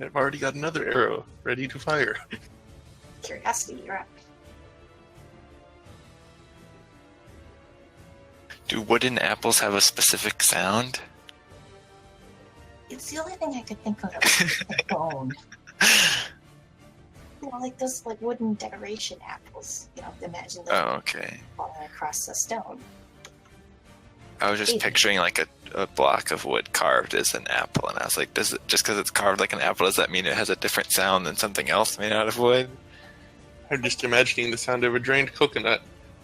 I've already got another arrow ready to fire. Curiosity, you're up. Do wooden apples have a specific sound? It's the only thing I could think of with bone. You know, like those like wooden decoration apples. You know, imagine them Okay. falling across a stone. I was just picturing like a block of wood carved as an apple, and I was like, does it, just because it's carved like an apple, does that mean it has a different sound than something else made out of wood? I'm just imagining the sound of a drained coconut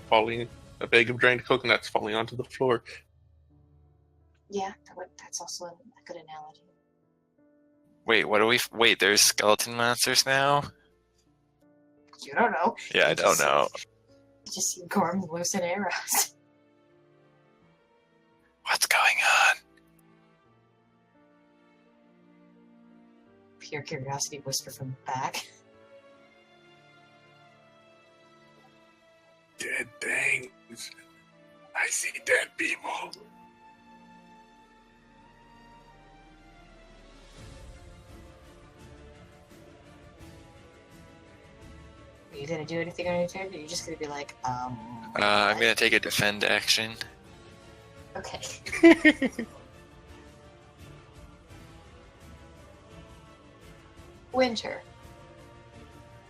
falling, a bag of drained coconuts falling onto the floor. Yeah, that's also a good analogy. Wait, there's skeleton monsters now? You don't know. Yeah, I don't know. You just see Gormm loosen arrows. What's going on? Pure curiosity whisper from the back. Dead things. I see dead people. Are you gonna do anything on your turn, or are you just gonna be like, I'm gonna take a defend action. Okay. Winter.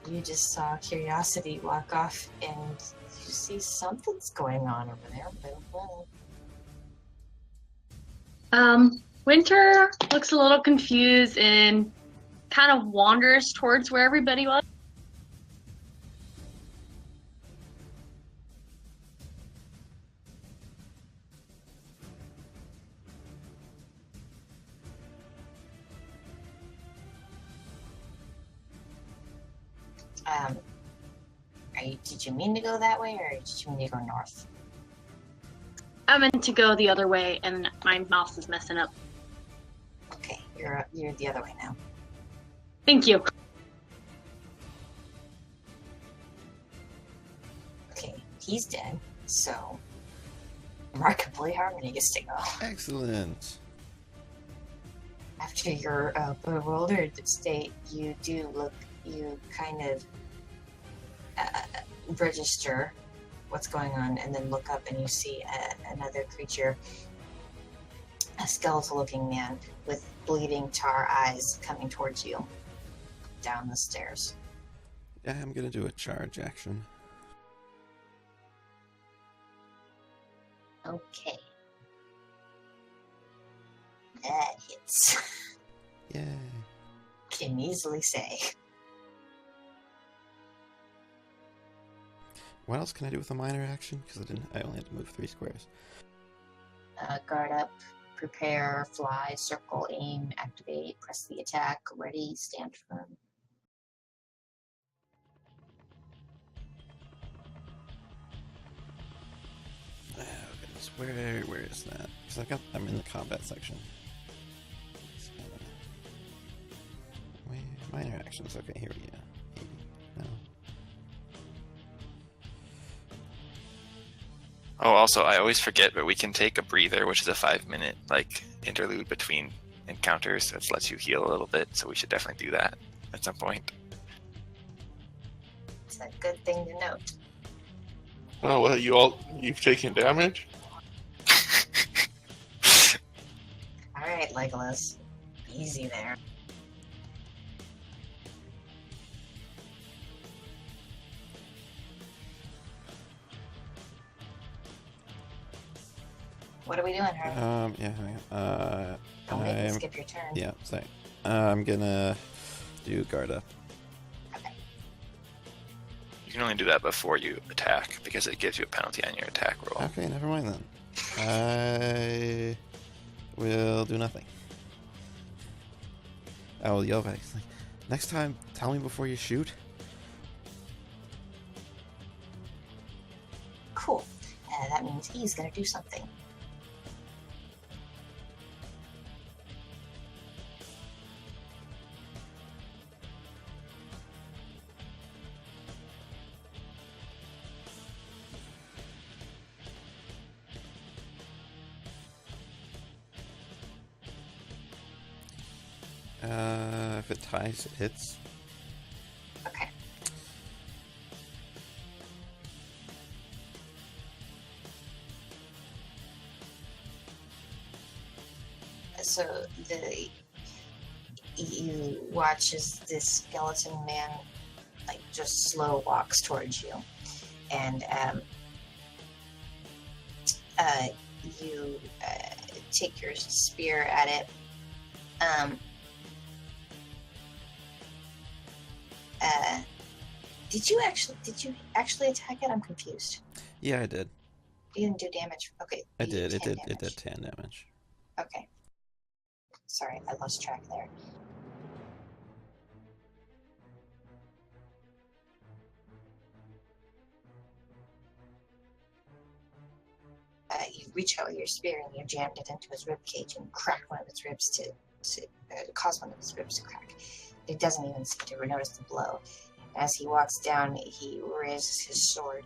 You just saw Curiosity walk off, and you see something's going on over there. Winter looks a little confused and kind of wanders towards where everybody was. Did you mean to go that way, or did you mean to go north? I meant to go the other way, and my mouse is messing up. Okay, you're the other way now. Thank you. Okay, he's dead, so remarkably Harmony gets to go. Excellent. After your bewildered state, you kind of register what's going on, and then look up and you see another creature, a skeletal-looking man with bleeding tar eyes coming towards you down the stairs. Yeah, I'm gonna do a charge action. Okay. That hits. Yay. Can easily say. What else can I do with a minor action? Because I only had to move 3 squares. Guard up, prepare, fly, circle, aim, activate, press the attack, ready, stand firm. Oh goodness, where is that? Because I'm in the combat section. Minor actions. Okay, here we go. No. Oh, also, I always forget, but we can take a breather, which is a 5-minute interlude between encounters that lets you heal a little bit. So we should definitely do that at some point. It's a good thing to note. Oh well, you've taken damage. All right, Legolas, easy there. What are we doing, Harvey? Yeah, hang on. Don't make me skip your turn. Yeah, sorry. I'm gonna do guard up. Okay. You can only do that before you attack, because it gives you a penalty on your attack roll. Okay, never mind then. I will do nothing. I will yell back. Like, next time, tell me before you shoot. Cool. That means he's gonna do something. If it ties, it hits. Okay. So you watch as this skeleton man like just slow walks towards you, and you take your spear at it. Did you actually attack it? I'm confused. Yeah, I did. You didn't do damage. Okay. I you did. It 10 did. It damage. did 10 damage. Okay. Sorry, I lost track there. You reach out with your spear and you jammed it into his rib cage and cracked one of his ribs to cause one of his ribs to crack. He doesn't even seem to notice the blow. As he walks down, he raises his sword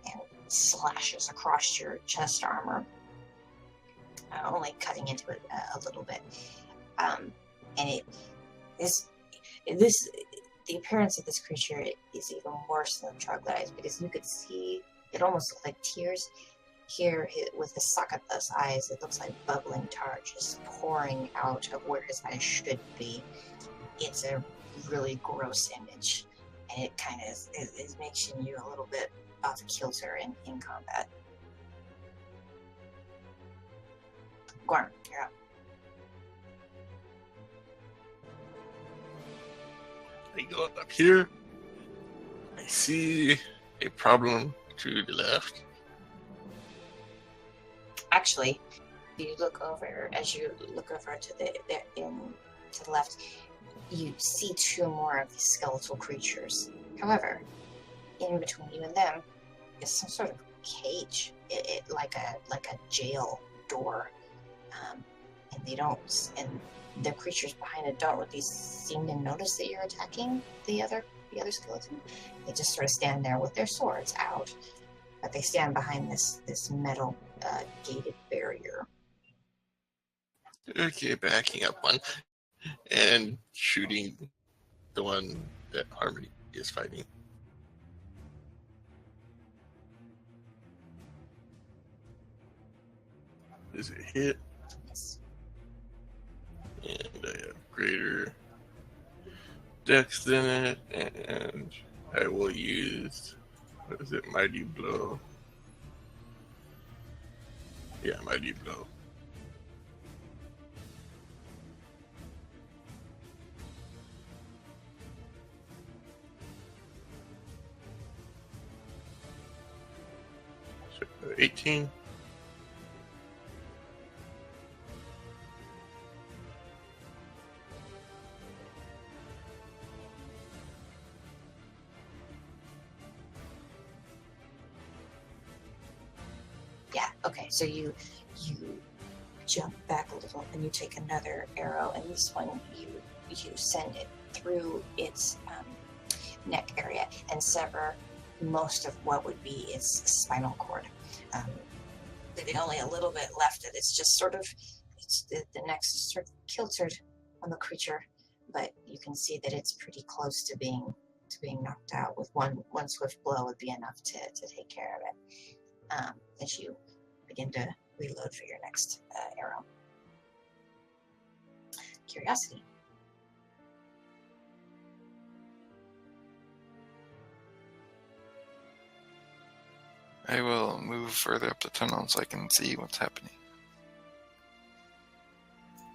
and slashes across your chest armor, only cutting into it a little bit. And the appearance of this creature is even worse than troglodytes, because you could see it almost looked like tears. Here, with the Zagahta's eyes, it looks like bubbling tar just pouring out of where his eyes should be. It's a really gross image, and it kind of is making you a little bit off kilter in combat. Gormm, you're up. I go up here. I see a problem to the left. Actually, you look over to the left. You see two more of these skeletal creatures. However, in between you and them is some sort of cage, like a jail door, and the creatures behind it don't really seem to notice that you're attacking the other skeleton. They just sort of stand there with their swords out, but they stand behind this metal gated barrier. Okay, backing up one and shooting the one that Harmony is fighting. Is it hit? Yes. And I have greater dex than it, and I will use, what is it, Mighty Blow. Yeah, Mighty Blow. So, 18. Yeah, okay, so you jump back a little and you take another arrow, and this one you send it through its neck area and sever most of what would be its spinal cord. Leaving only a little bit left, and it's just sort of, the neck's sort of kiltered on the creature, but you can see that it's pretty close to being knocked out. With one swift blow would be enough to take care of it. As you begin to reload for your next arrow. Curiosity. I will move further up the tunnel so I can see what's happening.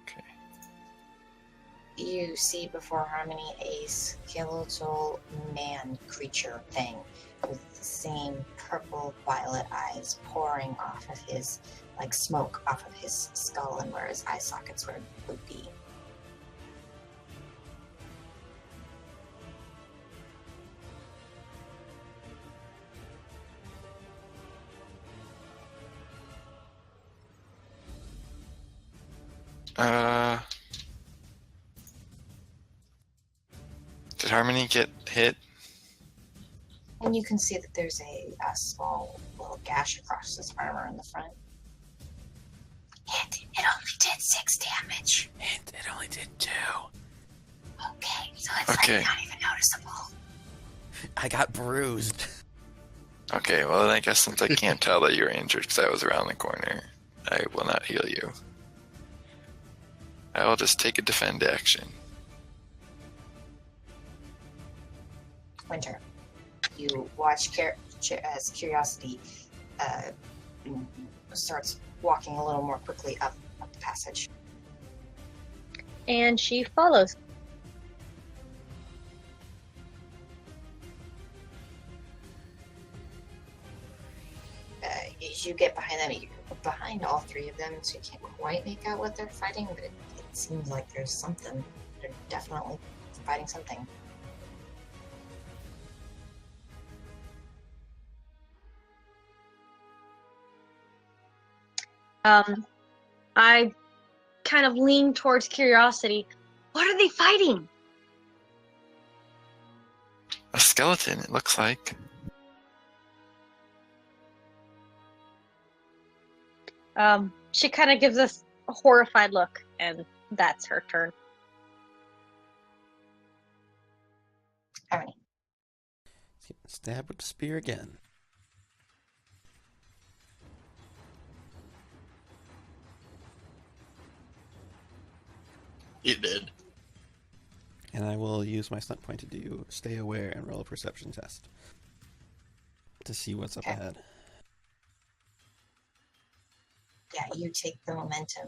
Okay. You see before Harmony a skeletal man creature thing with the same purple violet eyes pouring off of his, like smoke off of his skull, and where his eye sockets would be. Did Harmony get hit? And you can see that there's a small little gash across his armor in the front. It only did 6 damage. It only did 2. Okay, so it's Okay. like not even noticeable. I got bruised. Okay, well then I guess since I can't tell that you're injured because I was around the corner, I will not heal you. I will just take a defend action. Winter, you watch as Curiosity starts walking a little more quickly up the passage. And she follows. As you get behind them, you're behind all three of them, so you can't quite make out what they're fighting, but it seems like there's something. They're definitely fighting something. I kind of lean towards Curiosity. What are they fighting? A skeleton, it looks like. She kind of gives us a horrified look, and that's her turn. Harmony. Stab with the spear again. You did. And I will use my stunt point to do stay aware and roll a perception test to see what's up ahead. Yeah, you take the momentum,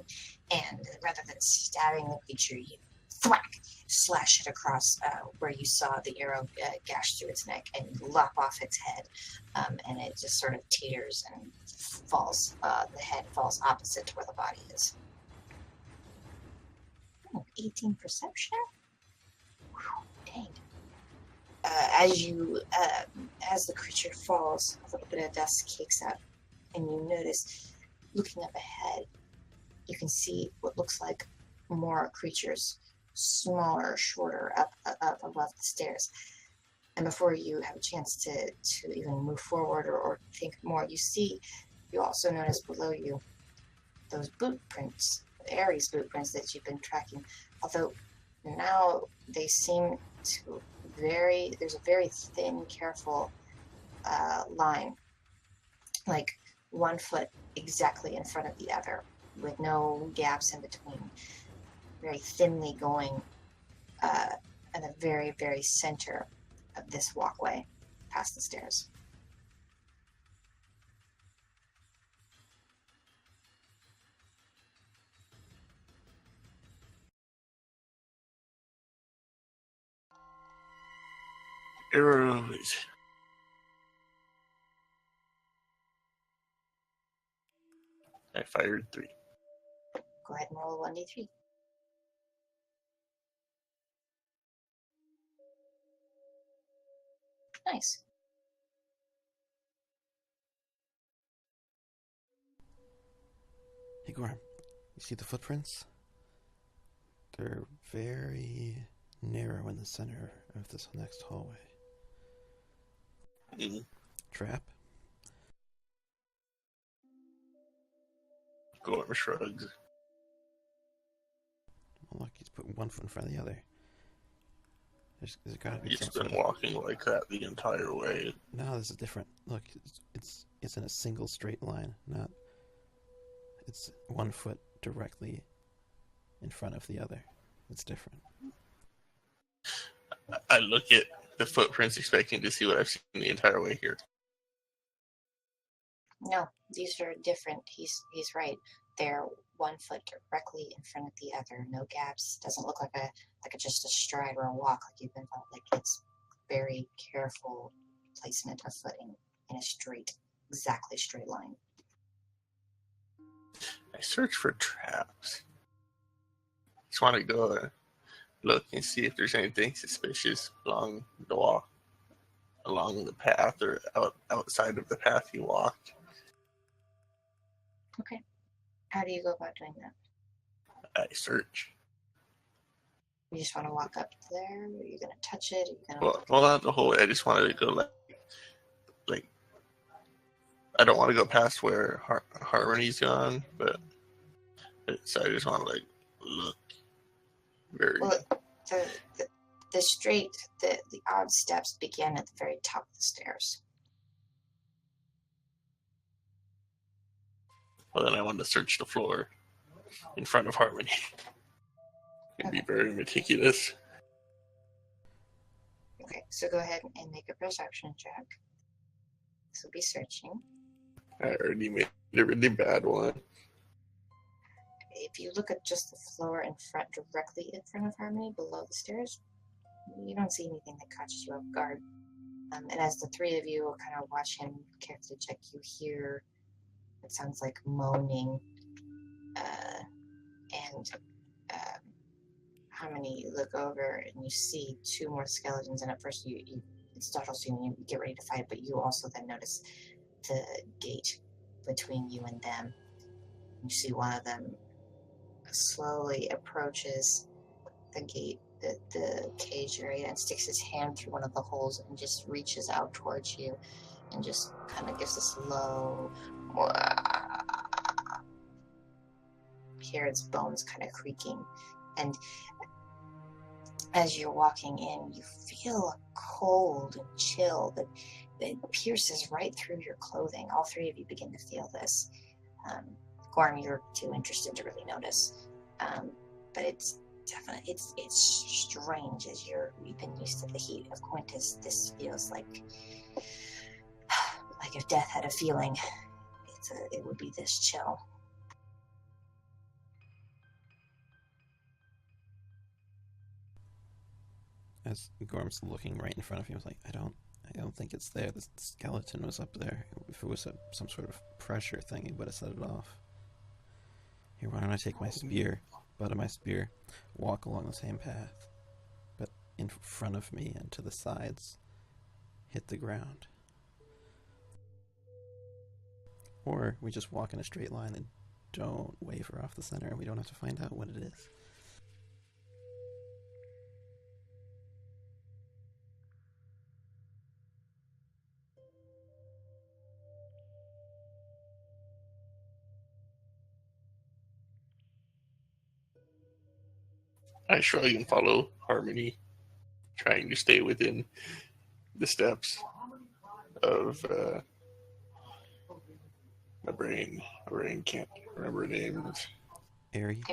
and rather than stabbing the creature, you thwack, slash it across where you saw the arrow gash through its neck, and you lop off its head, and it just sort of teeters and falls. The head falls opposite to where the body is. 18 perception? Whew, dang. As the creature falls, a little bit of dust kicks up, and you notice, looking up ahead, you can see what looks like more creatures, smaller, shorter, up above the stairs. And before you have a chance to even move forward or think more, you also notice below you those boot prints, Ares boot prints that you've been tracking. Although now they seem to there's a very thin, careful line, like 1 foot exactly in front of the other, with no gaps in between, very thinly going at the very, very center of this walkway past the stairs. Arrows. I fired 3. Go ahead and roll a 1d3. Nice. Hey, Gormm, you see the footprints? They're very narrow in the center of this next hallway. Mm-hmm. Trap? Gormm shrugs. Well, look, he's put 1 foot in front of the other. There's gotta be He's some been sort of... walking like that the entire way. No, this is different. Look, it's in a single straight line, not... It's 1 foot directly in front of the other. It's different. I look at the footprints expecting to see what I've seen the entire way here. No, these are different. He's right. They're 1 foot directly in front of the other. No gaps. Doesn't look like just a stride or a walk like you've been taught. Like it's very careful placement of footing in a exactly straight line. I search for traps. Just want to go and look and see if there's anything suspicious along the walk, along the path, or outside of the path you walked. Okay. How do you go about doing that? I search. You just want to walk up there? Are you going to touch it? Are you gonna Well, not the whole way. I just wanted to go like I don't want to go past where Harmony's gone, so I just want to look very. Well, the odd steps begin at the very top of the stairs. Well, then I want to search the floor in front of Harmony. And be very meticulous. Okay, so go ahead and make a perception check. This will be searching. I already made a really bad one. If you look at just the floor in front, directly in front of Harmony, below the stairs, you don't see anything that catches you off guard. And as the three of you kind of watch him carefully check, you hear it sounds like moaning, and Harmony, you look over and you see two more skeletons, and at first it startles you and you get ready to fight, but you also then notice the gate between you and them. You see one of them slowly approaches the gate, the cage area, and sticks his hand through one of the holes and just reaches out towards you and just kind of gives this low hear its bones kind of creaking. And as you're walking in, you feel a cold and chill that pierces right through your clothing. All three of you begin to feel this. Gormm, you're too interested to really notice. But it's definitely, it's strange. As you've been used to the heat of Qutis, this feels like if death had a feeling, it would be this chill. As Gorm's looking right in front of him, I was like, I don't think it's there. The skeleton was up there. If it was some sort of pressure thing, it would have set it off. Here, why don't I take my spear, butt of my spear, walk along the same path, but in front of me and to the sides, hit the ground. Or we just walk in a straight line and don't waver off the center, and we don't have to find out what it is. I shrug and follow Harmony, trying to stay within the steps of my brain. My brain can't remember names. Airy?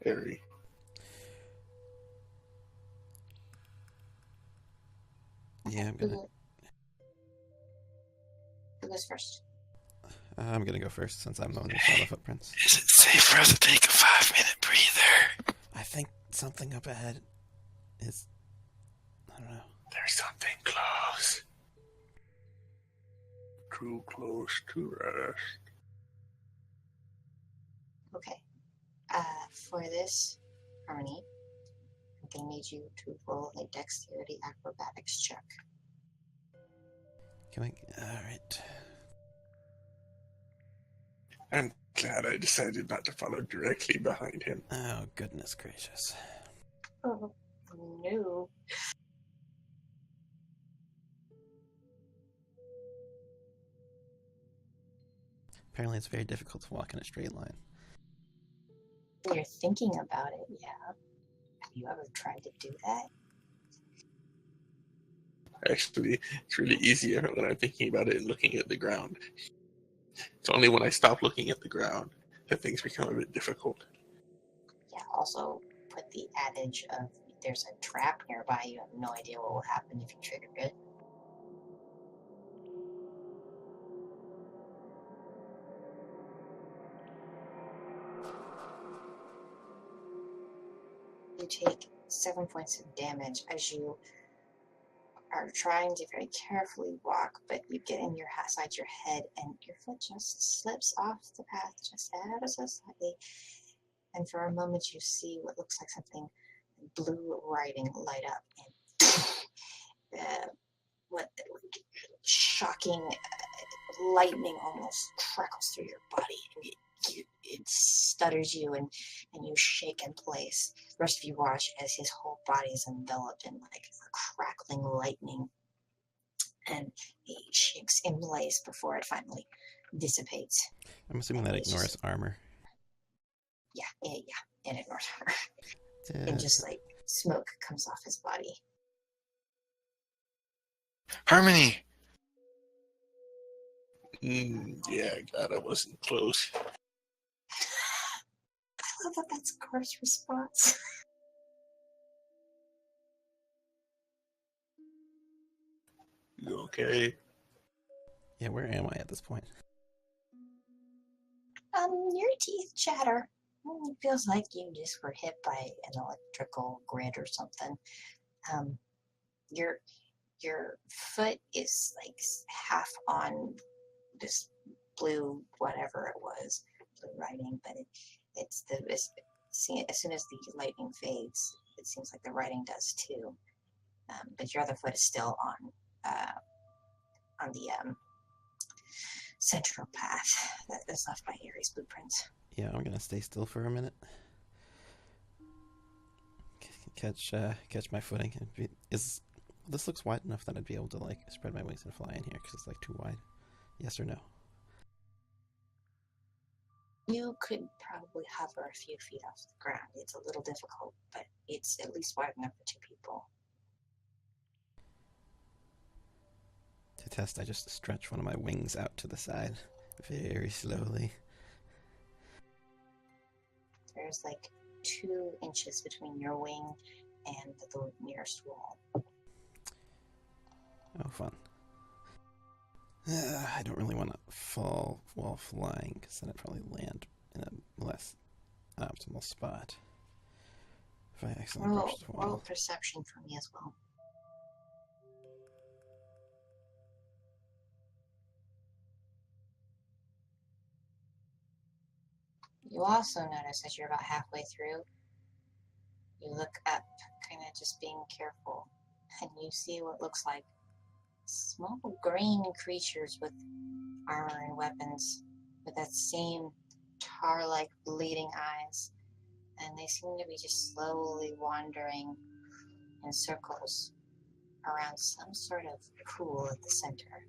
Airy. Yeah, I'm gonna... Who goes first? I'm gonna go first since I'm the one who saw the footprints. Is it safe for us to take a 5-minute breather? I think something up ahead is... I don't know. There's something close. Too close to rest. Okay. For this, Harmony, I'm going to need you to roll a dexterity acrobatics check. Alright. I'm glad I decided not to follow directly behind him. Oh, goodness gracious. Oh, no. Apparently it's very difficult to walk in a straight line. You're thinking about it, yeah. Have you ever tried to do that? Actually, it's really easier when I'm thinking about it and looking at the ground. It's only when I stop looking at the ground that things become a bit difficult. Yeah, also put the adage of there's a trap nearby, you have no idea what will happen if you trigger it. You take 7 points of damage as you are trying to very carefully walk, but you get in your side your head and your foot just slips off the path just ever so slightly. And for a moment you see what looks like something blue writing light up, and what shocking lightning almost crackles through your body, and it stutters you, and you shake in place. The rest of you watch as his whole body is enveloped in like a crackling lightning, and he shakes in place before it finally dissipates. I'm assuming that ignores armor. Yeah, it ignores armor. And just like Smoke comes off his body. Harmony! Yeah, God, I wasn't close. I love that that's Gormm's response. You okay? Yeah, where am I at this point? Your teeth chatter. It feels like you just were hit by an electrical grid or something. Your foot is like half on this blue whatever it was, blue writing, but as soon as the lightning fades, it seems like the writing does too. But your other foot is still on the central path that is left by Ares' blueprints. Yeah, I'm gonna stay still for a minute. Catch my footing. This looks wide enough that I'd be able to like spread my wings and fly in here because it's like too wide. Yes or no? You could probably hover a few feet off the ground. It's a little difficult, but it's at least wide enough for two people. To test, I just stretch one of my wings out to the side very slowly. There's like 2 inches between your wing and the nearest wall. Oh, fun. I don't really want to fall while flying, because then I'd probably land in a less optimal spot. If I accidentally approach the wall. Roll perception for me as well. You also notice as you're about halfway through, you look up, kind of just being careful, and you see what looks like small green creatures with armor and weapons, with that same tar-like bleeding eyes, and they seem to be just slowly wandering in circles around some sort of pool at the center.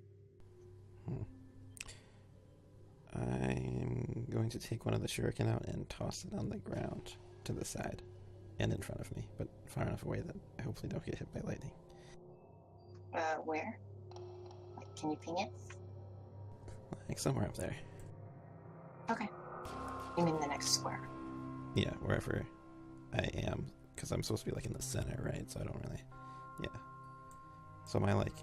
I'm going to take one of the shuriken out and toss it on the ground to the side and in front of me, but far enough away that I hopefully don't get hit by lightning. Where? Like, can you ping it? Like somewhere up there. Okay. You mean the next square? Yeah, wherever I am, because I'm supposed to be like in the center, right? So I don't really, yeah. So am I like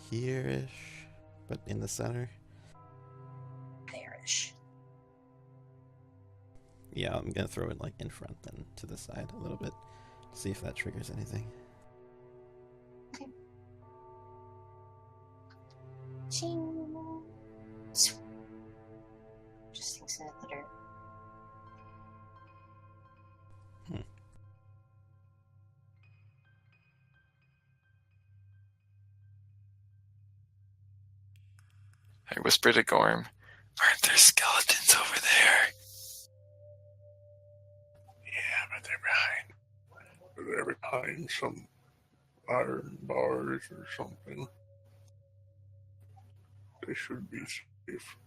here-ish, but in the center? There-ish. Yeah, I'm gonna throw it like in front then to the side a little bit, see if that triggers anything. Okay. Ching. Just sinks into the dirt. I whisper to Gormm, aren't there skeletons over there? Yeah, but they're behind some iron bars or something. They should be safe.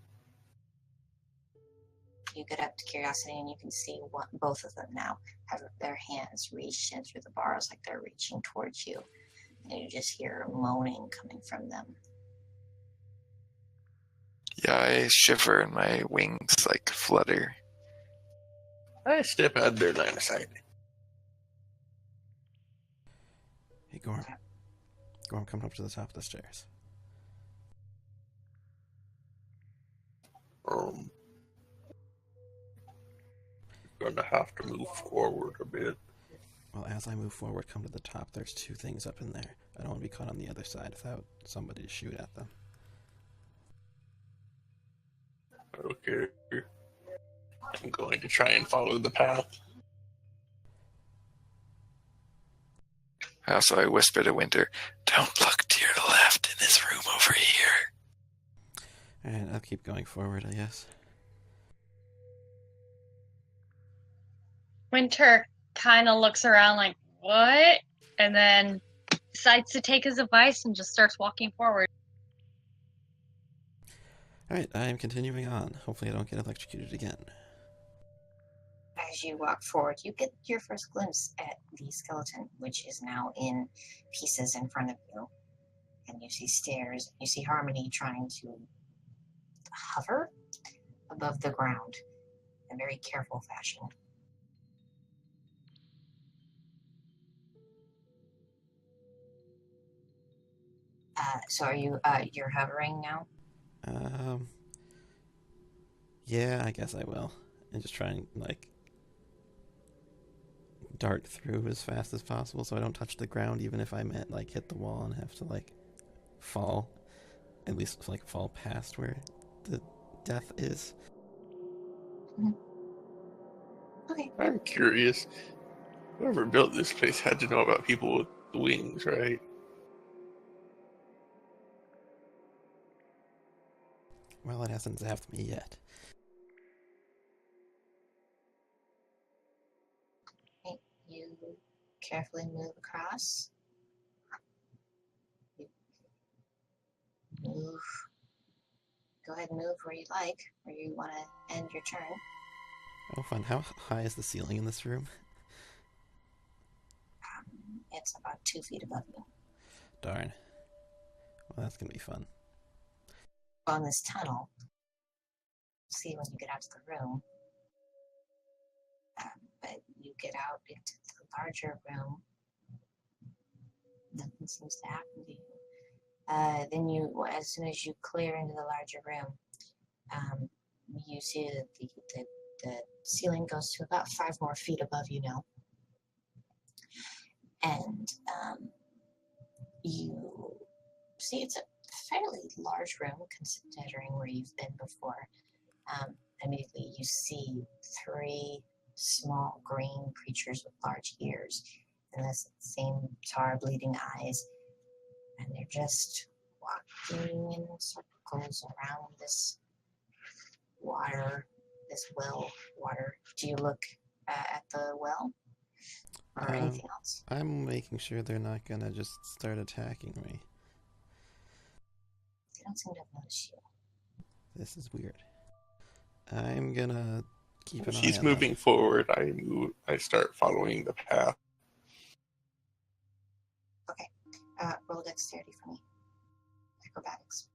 You get up to Curiosity and you can see both of them now have their hands reached in through the bars like they're reaching towards you. And you just hear moaning coming from them. Yeah, I shiver and my wings like flutter. I step out of their line of sight. Hey, Gormm. Gormm, coming up to the top of the stairs. Gonna have to move forward a bit. Well, as I move forward, come to the top, there's 2 things up in there. I don't want to be caught on the other side without somebody to shoot at them. Okay. I'm going to try and follow the path. Also, I whisper to Winter, don't look to your left in this room over here. Alright, I'll keep going forward, I guess. Winter kind of looks around like, what? And then decides to take his advice and just starts walking forward. Alright, I am continuing on. Hopefully I don't get electrocuted again. as you walk forward, you get your first glimpse at the skeleton, which is now in pieces in front of you. And you see stairs. You see Harmony trying to hover above the ground in a very careful fashion. So are you, you're hovering now? Yeah, I guess I will. And just try and, dart through as fast as possible so I don't touch the ground, even if I meant, hit the wall and have to, fall. At least, fall past where the death is. Mm-hmm. Okay. I'm curious. Whoever built this place had to know about people with wings, right? Well, it hasn't zapped me yet. You carefully move across. You move. Go ahead and move where you like, where you want to end your turn. Oh, fun. How high is the ceiling in this room? It's about 2 feet above you. Darn. Well, that's going to be fun. On this tunnel, see when you get out to the room. But you get out into the larger room. Nothing seems to happen to you. Then you, as soon as you clear into the larger room, you see that the ceiling goes to about 5 more feet above you now. And you see it's a fairly large room considering where you've been before. Immediately you see 3 small green creatures with large ears and the same tar bleeding eyes, and they're just walking in circles around this water, this well water. Do you look at the well or anything else? I'm making sure they're not gonna just start attacking me. They don't seem to have noticed you. This is weird. I'm gonna keep an eye on She's moving forward. I start following the path. Okay. Roll dexterity for me. Acrobatics.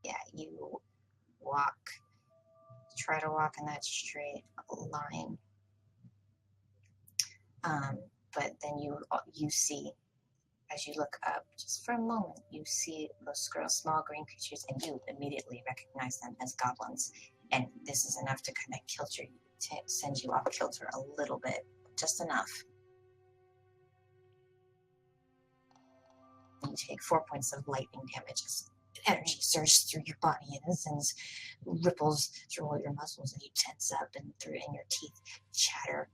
Yeah, you try to walk in that straight line. But then you see, as you look up, just for a moment, you see those small green creatures, and you immediately recognize them as goblins. And this is enough to kind of send you off kilter a little bit, just enough. You take 4 points of lightning damage as energy surges through your body and it sends ripples through all your muscles, and you tense up and your teeth chatter.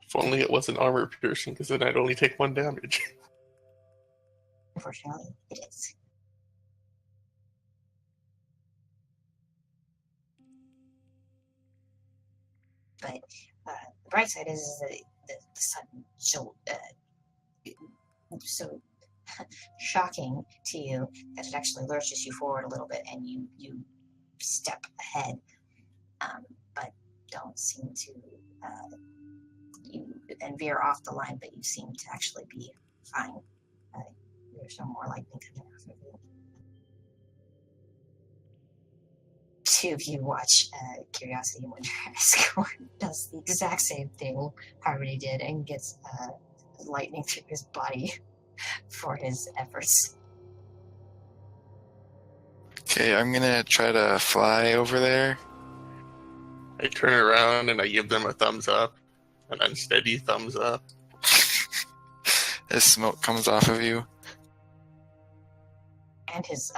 If only it wasn't armor piercing, because then I'd only take 1 damage. Unfortunately, it is. But the bright side is that the sudden jolt, so shocking to you that it actually lurches you forward a little bit, and you step ahead, but don't seem to you then veer off the line, but you seem to actually be fine. There's no more lightning coming off of you. 2 of you watch Curiosity and Wonder Escort does the exact same thing Harmony did and gets lightning through his body for his efforts. Okay, I'm gonna try to fly over there. I turn around and I give them a thumbs up, an unsteady thumbs up. As smoke comes off of you. And his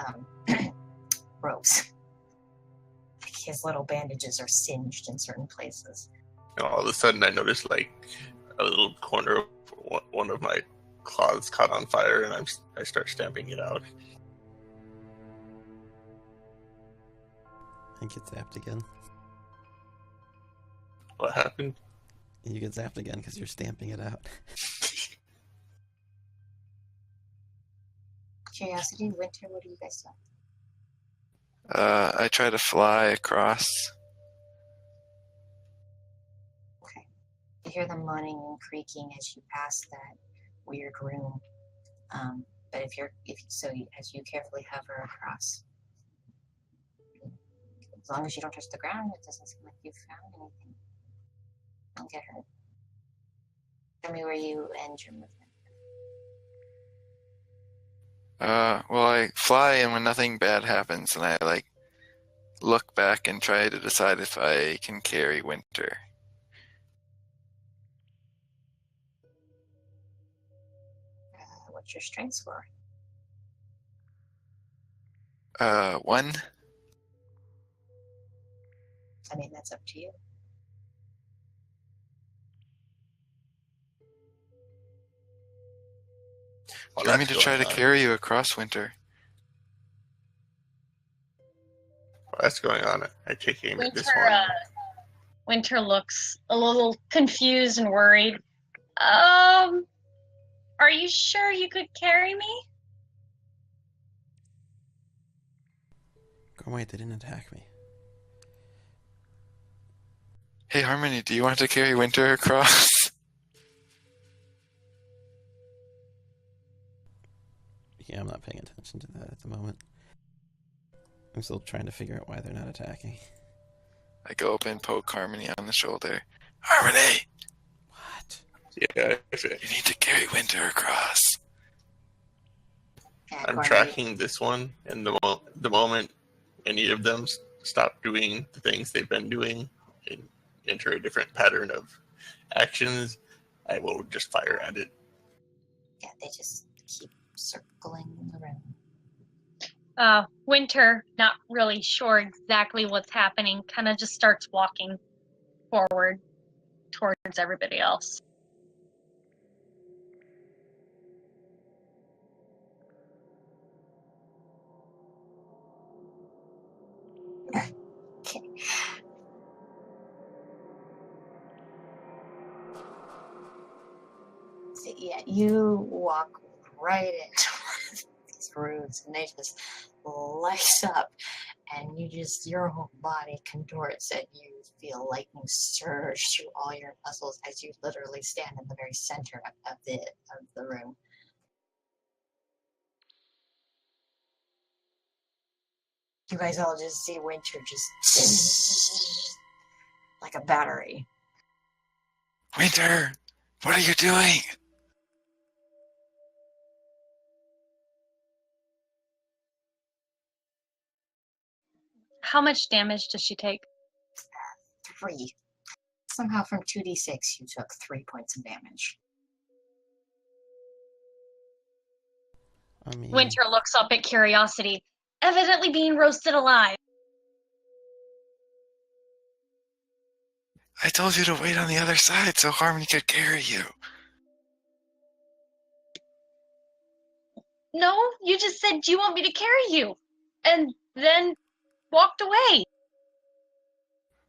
ropes. His little bandages are singed in certain places. And all of a sudden I notice a little corner of one of my claws caught on fire, and I start stamping it out. And get zapped again. What happened? You get zapped again because you're stamping it out. Curiosity, Winter, what do you guys do? I try to fly across. Okay. You hear the moaning and creaking as you pass that weird room. But as you carefully hover across, as long as you don't touch the ground, it doesn't seem like you've found anything. Don't get hurt. Tell me where you end your movement. Well, I fly, and when nothing bad happens, and I look back and try to decide if I can carry Winter. What's your strength score? 1. I mean, that's up to you. Do you want me to try to carry you across, Winter? While that's going on, I take aim at this Winter, one. Winter looks a little confused and worried. Are you sure you could carry me? Gormm, wait, they didn't attack me. Hey, Harmony, do you want to carry Winter across? Yeah, I'm not paying attention to that at the moment. I'm still trying to figure out why they're not attacking. I go up and poke Harmony on the shoulder. Harmony! What? Yeah, You need to carry Winter across. Yeah, I'm Gormm, tracking this one, and the moment any of them stop doing the things they've been doing and enter a different pattern of actions, I will just fire at it. Yeah, they just keep circling the room. Winter, not really sure exactly what's happening, kind of just starts walking forward towards everybody else. Okay. So, yeah, you walk right into these roots, and they just light up, and your whole body contorts, and you feel lightning surge through all your muscles as you literally stand in the very center of the room. You guys all just see Winter just like a battery. Winter! What are you doing? How much damage does she take? 3. Somehow from 2d6 you took 3 points of damage. I mean, Winter looks up at Curiosity, evidently being roasted alive. I told you to wait on the other side so Harmony could carry you. No, you just said, do you want me to carry you? And then walked away.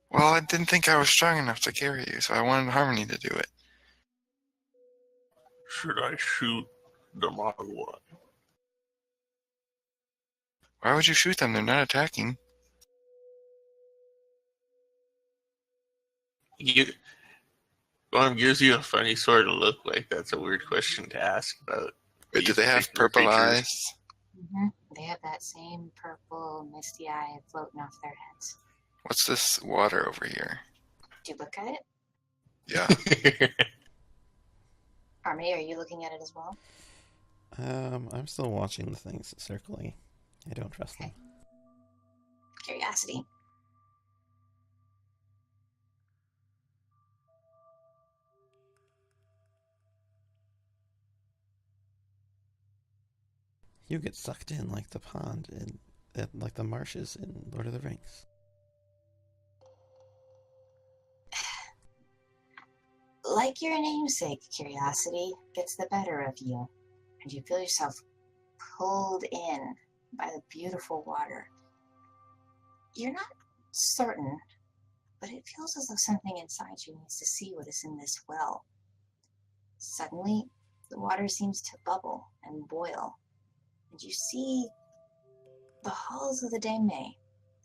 Well, I didn't think I was strong enough to carry you, so I wanted Harmony to do it. Should I shoot the Mogwai? Why would you shoot them? They're not attacking. Gormm gives you a funny sort of look, like that's a weird question to ask about. Wait, do these they have particular purple creatures. eyes? Mm-hmm. They have that same purple misty eye floating off their heads. What's this water over here? Do you look at it? Yeah. Army, are you looking at it as well? I'm still watching the things circling. I don't trust them. Curiosity. You get sucked in like the pond like the marshes in Lord of the Rings. Like your namesake, curiosity gets the better of you, and you feel yourself pulled in by the beautiful water. You're not certain, but it feels as though something inside you needs to see what is in this well. Suddenly, the water seems to bubble and boil, and you see the halls of the Domini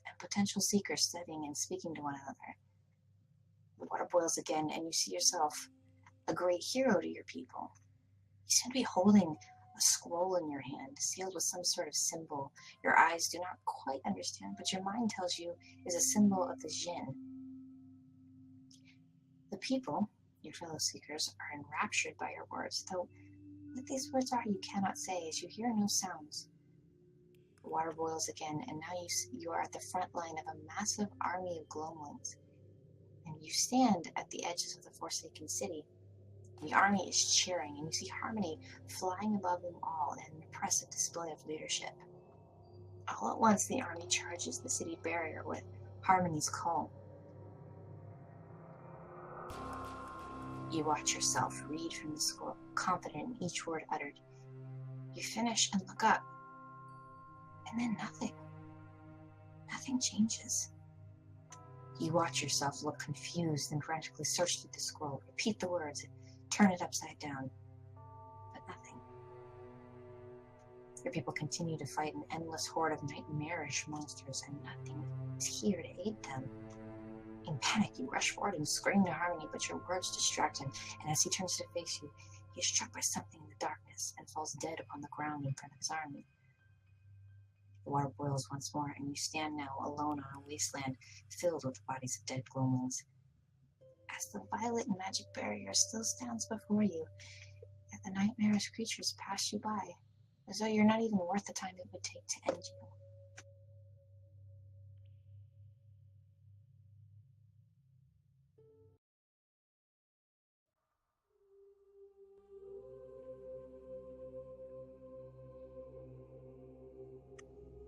and potential seekers studying and speaking to one another. The water boils again, and you see yourself a great hero to your people. You seem to be holding a scroll in your hand, sealed with some sort of symbol. Your eyes do not quite understand, but your mind tells you is a symbol of the Jinn. The people, your fellow seekers, are enraptured by your words, though what these words are you cannot say, as you hear no sounds. The water boils again, and now you are at the front line of a massive army of gloamlings, and you stand at the edges of the Forsaken City. The army is cheering, and you see Harmony flying above them all in an impressive display of leadership. All at once, the army charges the city barrier with Harmony's call. You watch yourself read from the scroll, confident in each word uttered. You finish and look up, and then nothing. Nothing changes. You watch yourself look confused and frantically search through the scroll, repeat the words, and turn it upside down, but nothing. Your people continue to fight an endless horde of nightmarish monsters, and nothing is here to aid them. In panic, you rush forward and scream to Harmony, but your words distract him, and as he turns to face you, he is struck by something in the darkness and falls dead upon the ground in front of his army. The water boils once more, and you stand now alone on a wasteland filled with the bodies of dead gloamlings. As the violet and magic barrier still stands before you, yet the nightmarish creatures pass you by, as though you're not even worth the time it would take to end you.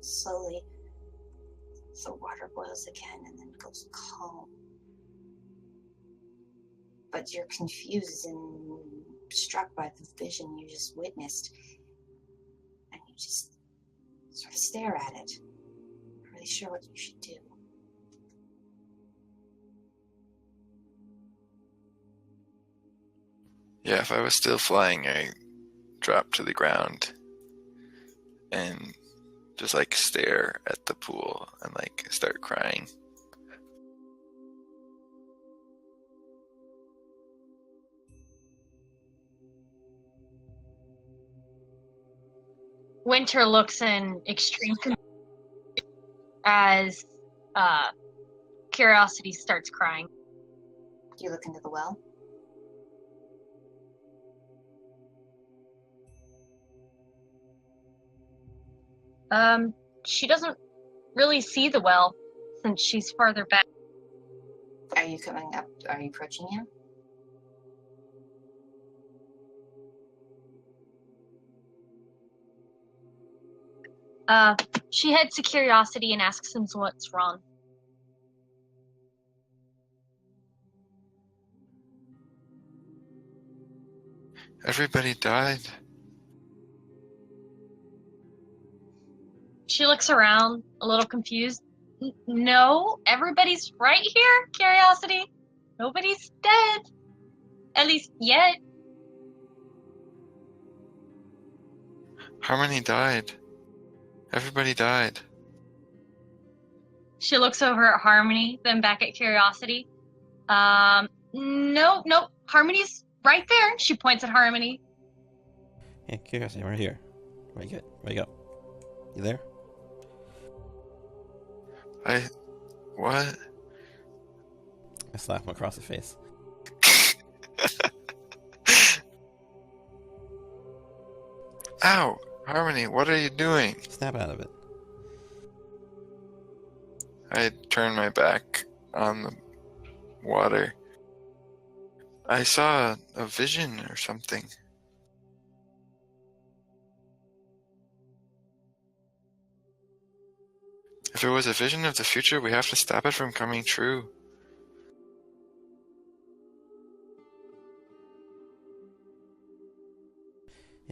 Slowly, the water boils again and then goes calm. But you're confused and struck by the vision you just witnessed, and you just sort of stare at it, not really sure what you should do. Yeah, if I was still flying, I drop to the ground and just like stare at the pool and like start crying. Winter looks in extreme confusion as Curiosity starts crying. You look into the well. She doesn't really see the well since she's farther back. Are you coming up? Are you approaching him? She heads to Curiosity and asks him what's wrong. Everybody died. She looks around, a little confused. No, everybody's right here, Curiosity. Nobody's dead. At least yet. Harmony died. Everybody died. She looks over at Harmony, then back at Curiosity. No, Harmony's right there. She points at Harmony. Yeah, Curiosity, right here. Where you go? You there? What? I slap him across the face. Ow! Harmony, what are you doing? Snap out of it. I turn my back on the water. I saw a vision or something. If it was a vision of the future, we have to stop it from coming true.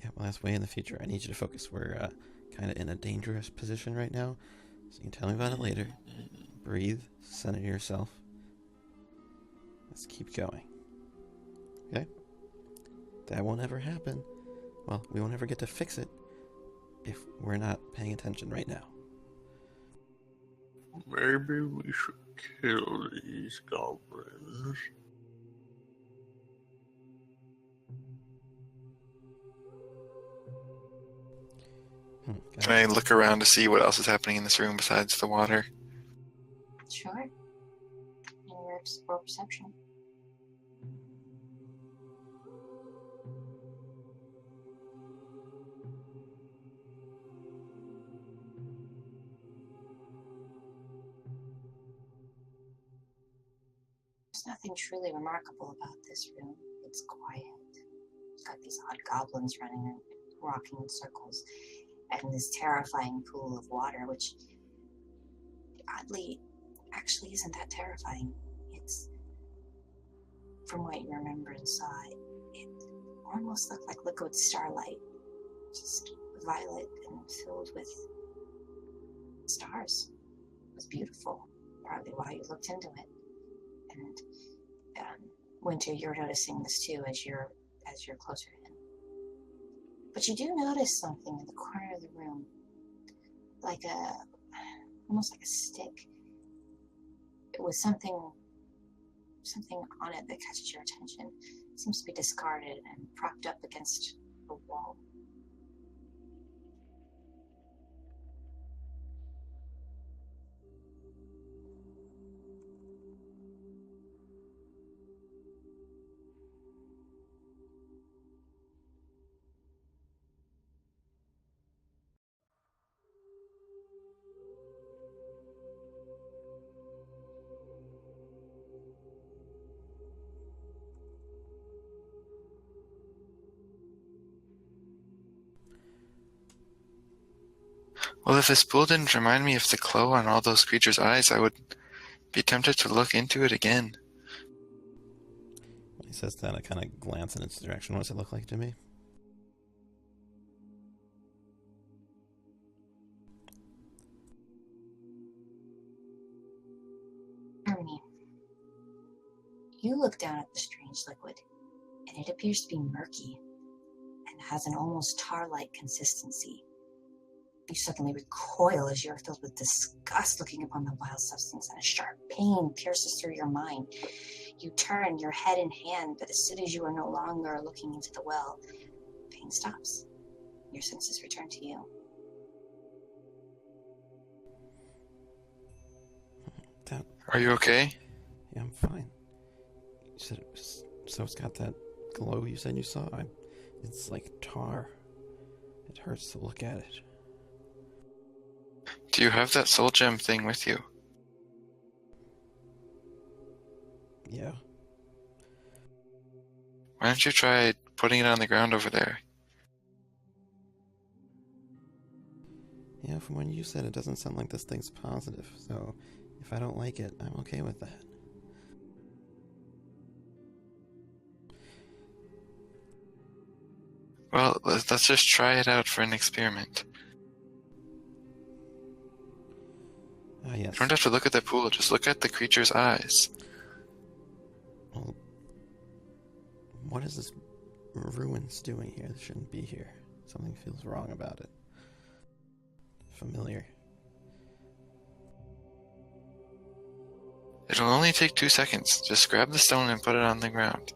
Yeah, well, that's way in the future. I need you to focus. We're kind of in a dangerous position right now, so you can tell me about it later. Breathe, center yourself. Let's keep going. Okay? That won't ever happen. Well, we won't ever get to fix it if we're not paying attention right now. Maybe we should kill these goblins. Can I look around to see what else is happening in this room besides the water? Sure. Roll perception. There's nothing truly remarkable about this room. It's quiet. It's got these odd goblins running and walking in circles, and this terrifying pool of water, which oddly actually isn't that terrifying. It's, from what you remember and saw, it almost looked like liquid starlight, just violet and filled with stars. It was beautiful, probably why you looked into it. And Winter, you're noticing this too as you're closer in. But you do notice something in the corner of the room, almost like a stick. It was something on it that catches your attention. It seems to be discarded and propped up against a wall. Well, if this pool didn't remind me of the glow on all those creatures' eyes, I would be tempted to look into it again. When he says that, I kind of glance in its direction. What does it look like to me? Harmony, you look down at the strange liquid, and it appears to be murky and has an almost tar-like consistency. You suddenly recoil as you are filled with disgust looking upon the vile substance, and a sharp pain pierces through your mind. You turn, your head in hand, but as soon as you are no longer looking into the well, pain stops. Your senses return to you. Are you okay? Yeah, I'm fine. You said it was, so it's got that glow you said you saw? It's like tar. It hurts to look at it. Do you have that soul gem thing with you? Yeah. Why don't you try putting it on the ground over there? Yeah, from what you said, it doesn't sound like this thing's positive, so if I don't like it, I'm okay with that. Well, let's just try it out for an experiment. Ah, yes. You don't have to look at the pool, just look at the creature's eyes. Well, what is this ruins doing here? It shouldn't be here. Something feels wrong about it. Familiar. It'll only take 2 seconds. Just grab the stone and put it on the ground.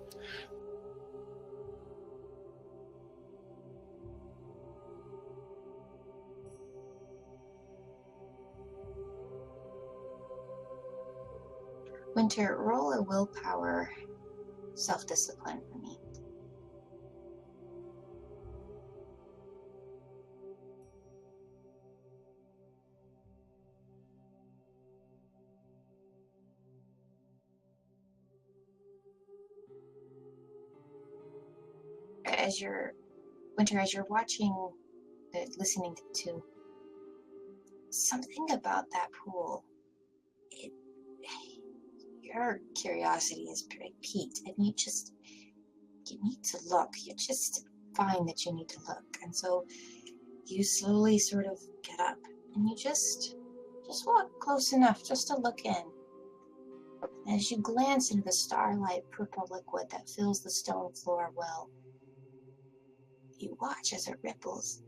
Winter, roll a willpower self-discipline for me. As you're watching, listening to something about that pool, your curiosity is pretty piqued, and you need to look. You just find that you need to look, and so you slowly sort of get up, and you just walk close enough just to look in. And as you glance into the starlight purple liquid that fills the stone floor well, you watch as it ripples,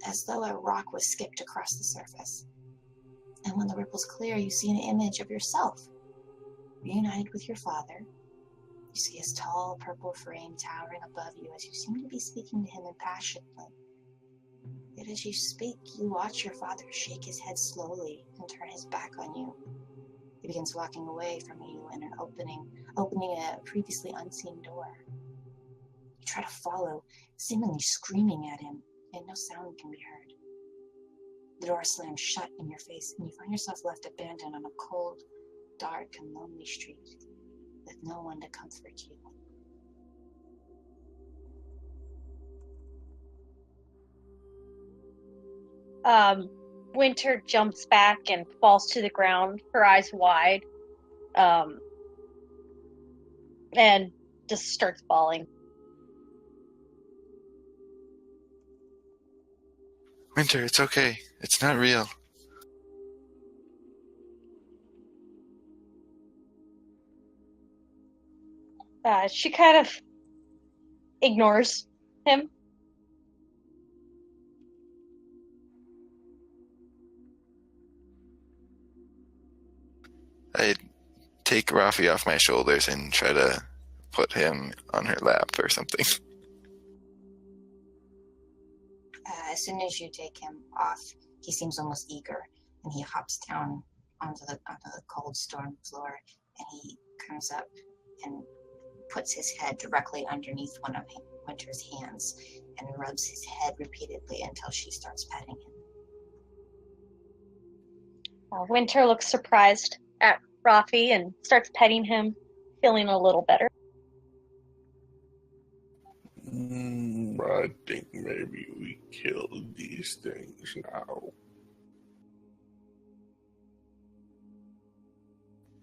as though a rock was skipped across the surface. And when the ripples clear, you see an image of yourself, reunited with your father. You see his tall purple frame towering above you as you seem to be speaking to him impassionately. Yet as you speak, you watch your father shake his head slowly and turn his back on you. He begins walking away from you and opening a previously unseen door. You try to follow, seemingly screaming at him, and no sound can be heard. The door slams shut in your face, and you find yourself left abandoned on a cold, dark, and lonely street, with no one to comfort you. Winter jumps back and falls to the ground, her eyes wide, and just starts bawling. Winter, it's okay. It's not real. She kind of ignores him. I take Rafi off my shoulders and try to put him on her lap or something. As soon as you take him off, he seems almost eager, and he hops down onto the cold stone floor, and he comes up and puts his head directly underneath one of Winter's hands and rubs his head repeatedly until she starts petting him. Winter looks surprised at Rafi and starts petting him, feeling a little better. I think maybe we kill these things now.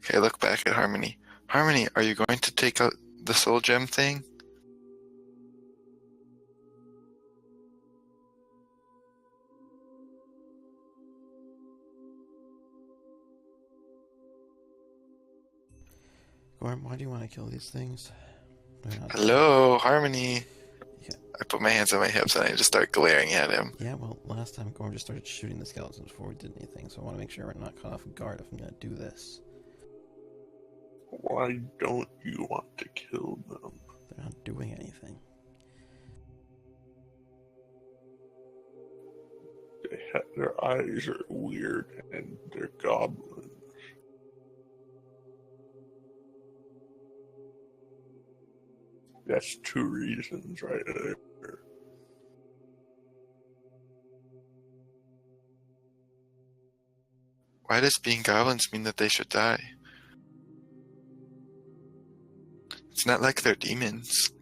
Okay, I look back at Harmony. Harmony, are you going to take out the soul gem thing? Gormm, why do you want to kill these things? Hello, Harmony. Yeah. I put my hands on my hips and I just start glaring at him. Yeah, well, last time Gormm just started shooting the skeletons before we did anything, so I want to make sure we're not caught off guard if I'm going to do this. Why don't you want to kill them? They're not doing anything. Their eyes are weird and they're goblins. That's 2 reasons right there. Why does being goblins mean that they should die? It's not like they're demons.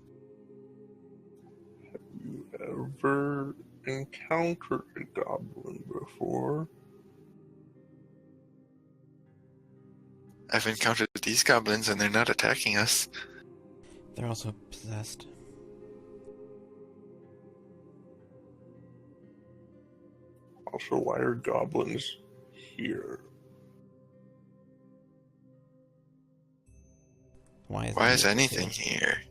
Have you ever encountered a goblin before? I've encountered these goblins and they're not attacking us. They're also possessed. Also, why are goblins here? Why is anything here?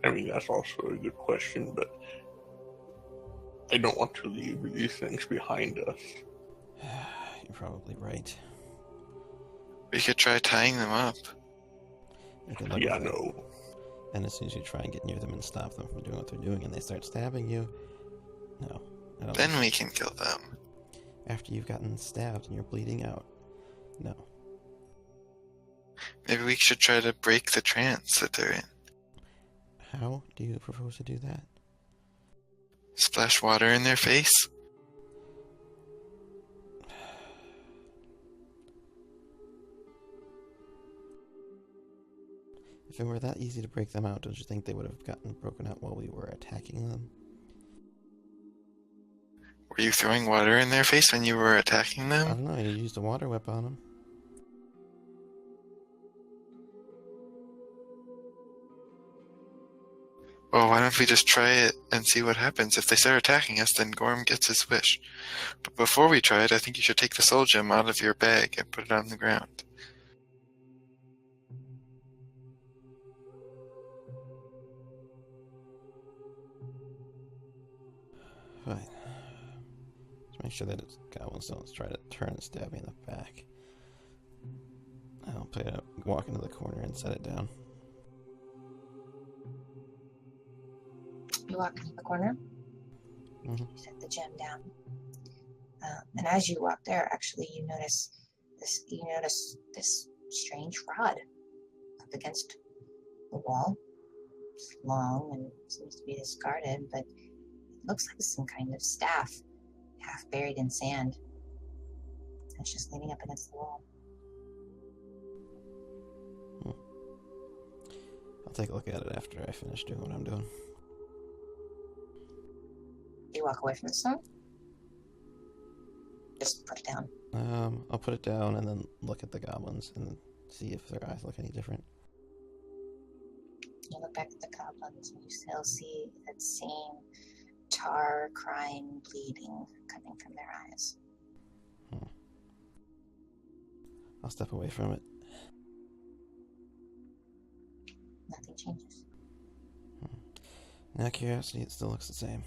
I mean, that's also a good question, but I don't want to leave these things behind us. You're probably right. We could try tying them up. Good luck Yeah, with that. no. And as soon as you try and get near them and stop them from doing what they're doing and they start stabbing you, no. I don't Then we can kill them. After you've gotten stabbed and you're bleeding out, no. Maybe we should try to break the trance that they're in. How do you propose to do that? Splash water in their face? If it were that easy to break them out, don't you think they would have gotten broken out while we were attacking them? Were you throwing water in their face when you were attacking I them? don't know, you used a water whip on them. Well, why don't we just try it and see what happens? If they start attacking us, then Gormm gets his wish. But before we try it, I think you should take the soul gem out of your bag and put it on the ground. Fine. Just Make sure that goblins don't try to turn and stab me in the back. I'll walk into the corner and set it down. You walk into the corner. Mm-hmm. You set the gem down. And as you walk there, actually, you notice this strange rod up against the wall. It's long and seems to be discarded, but it looks like some kind of staff, half buried in sand. It's just leaning up against the wall. I'll take a look at it after I finish doing what I'm doing. You walk away from the stone? Just put it down. I'll put it down and then look at the goblins and see if their eyes look any different. You look back at the goblins and you still see that same tar, crying, bleeding coming from their eyes. I'll step away from it. Nothing changes. Now, curiosity, it still looks the same.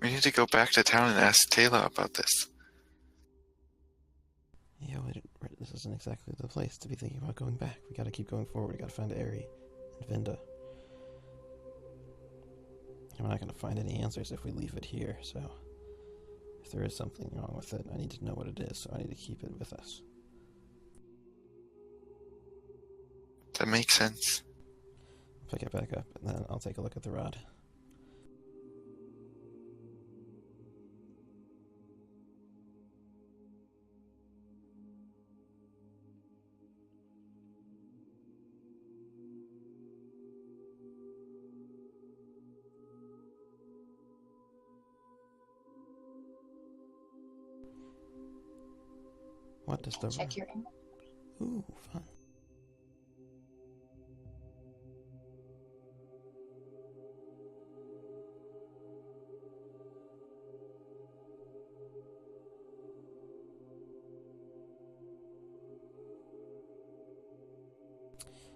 We need to go back to town and ask Taylor about this. Yeah, this isn't exactly the place to be thinking about going back. We gotta keep going forward. We gotta find Ari and Vinda. And we're not gonna find any answers if we leave it here, so if there is something wrong with it, I need to know what it is, so I need to keep it with us. That makes sense. I'll pick it back up, and then I'll take a look at the rod. What does the Check your email. Ooh, fun.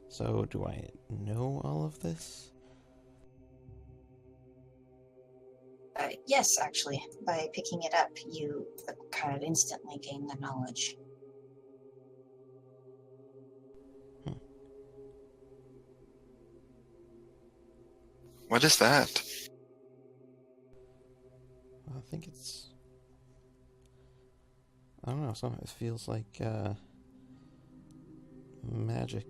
So, do I know all of this? Yes, actually. By picking it up, you kind of instantly gain the knowledge. What is that? I think it's... I don't know, it feels like magic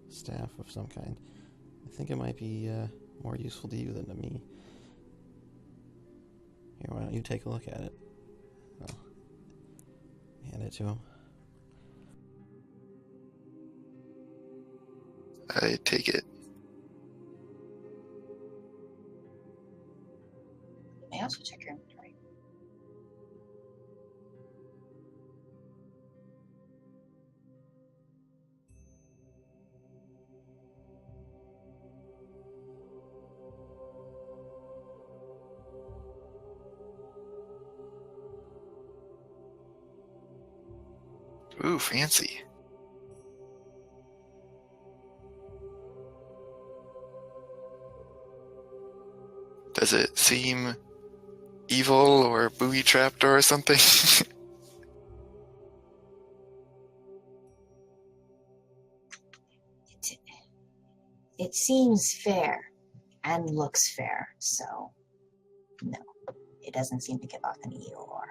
staff of some kind. I think it might be more useful to you than to me. Here, why don't you take a look at it? I'll hand it to him. I take it. You may also check your inventory. Ooh, fancy. Does it seem evil or booby-trapped or something? It seems fair and looks fair, so no, it doesn't seem to give off an evil aura.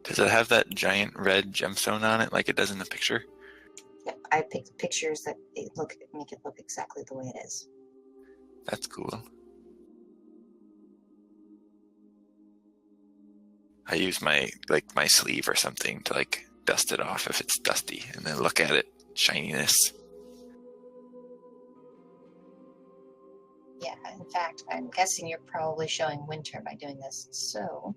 Does it have that giant red gemstone on it like it does in the picture? Yep, I picked pictures that make it look exactly the way it is. That's cool. I use my sleeve or something to dust it off if it's dusty, and then look at it, shininess. Yeah, in fact, I'm guessing you're probably showing winter by doing this, so...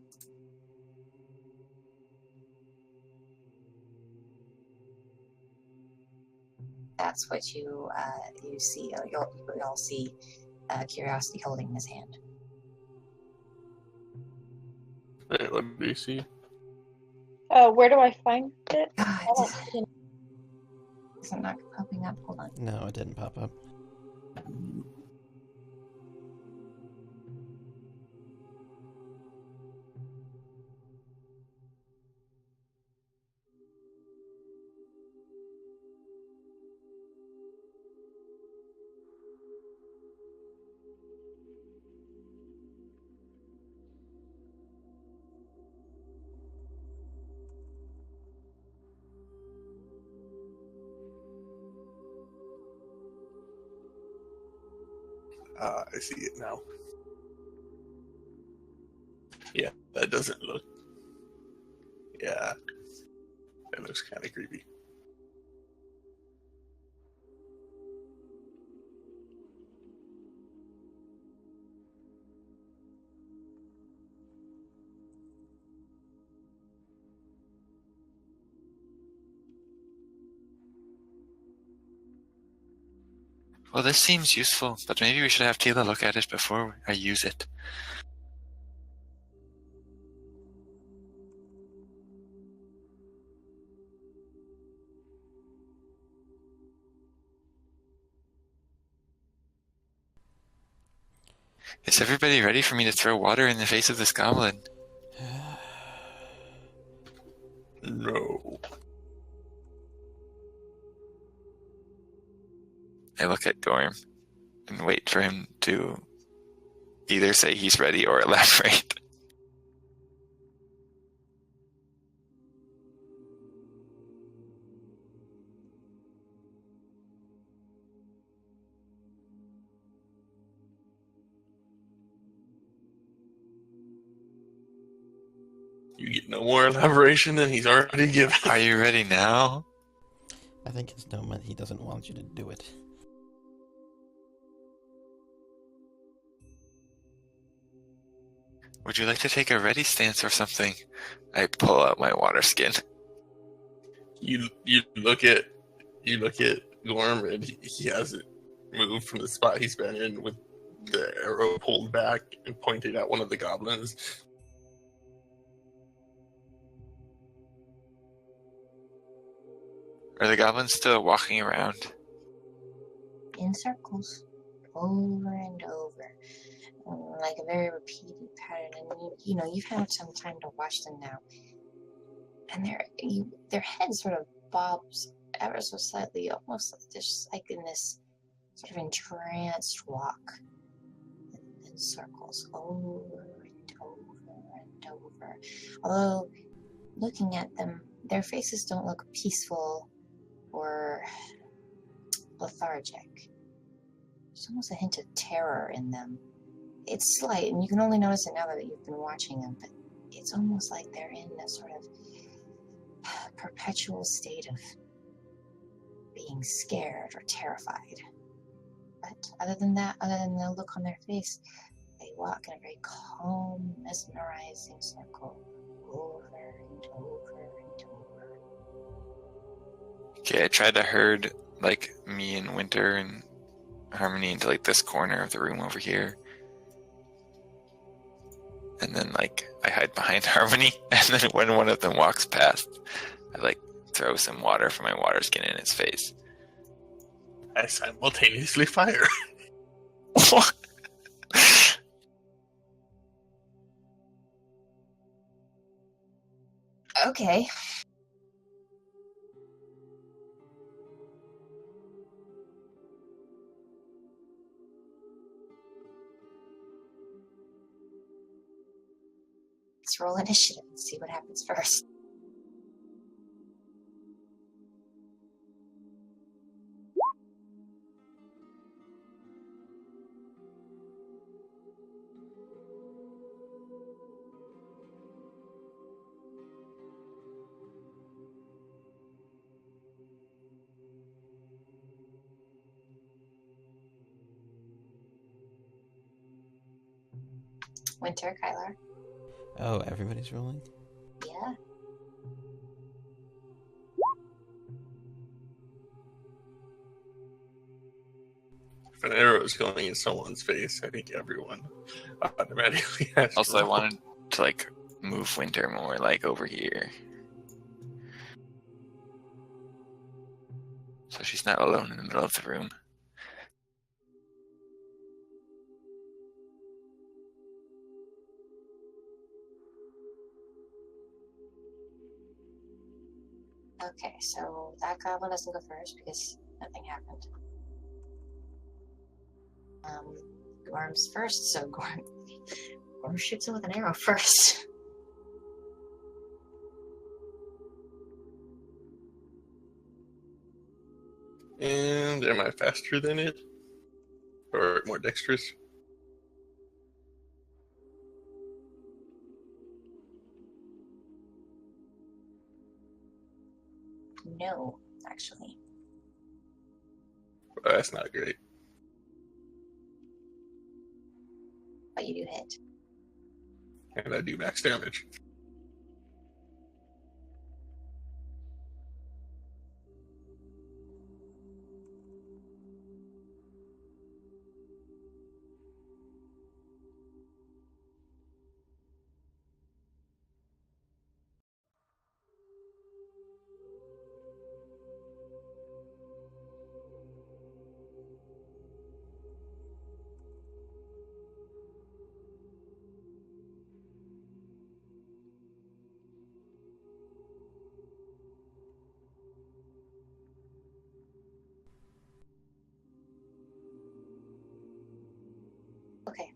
That's what you see. You'll all see Curiosity holding in his hand. Wait, let me see. Where do I find it? God, is it not popping up? Hold on. No, it didn't pop up. I see it now. Yeah, that doesn't look. Yeah, that looks kind of creepy. Well, this seems useful, but maybe we should have Tila look at it before I use it. Is everybody ready for me to throw water in the face of this goblin? No. I look at Gormm and wait for him to either say he's ready or elaborate. You get no more elaboration than he's already given. Are you ready now? I think it's dumb that he doesn't want you to do it. Would you like to take a ready stance or something? I pull out my water skin. You look at Gorm, and he hasn't moved from the spot he's been in with the arrow pulled back and pointed at one of the goblins. Are the goblins still walking around? In circles, over and over, like a very repeated pattern. And you know, you've had some time to watch them now, and their head sort of bobs ever so slightly, almost just like in this sort of entranced walk in circles, over and over and over. Although, looking at them, their faces don't look peaceful or lethargic. There's almost a hint of terror in them. It's slight, and you can only notice it now that you've been watching them, but it's almost like they're in a sort of perpetual state of being scared or terrified. But other than that, other than the look on their face, they walk in a very calm, mesmerizing circle, over and over and over. Okay, I tried to herd like me and Winter and Harmony into like this corner of the room over here. And then like I hide behind Harmony, and then when one of them walks past, I like throw some water from my water skin in its face. I simultaneously fire. What? Okay. Let's roll initiative and see what happens first. Winter, Kylar. Oh, everybody's rolling? Yeah. If an arrow is going in someone's face, I think everyone automatically has to Also, I roll. wanted to like move Winter more like over here, so she's not alone in the middle of the room. Okay, so that goblin doesn't go first because nothing happened. Gorm's first, so Gorm shoots him with an arrow first. And am I faster than it? Or more dexterous? No, actually. That's not great. But you do hit. And I do max damage. Okay.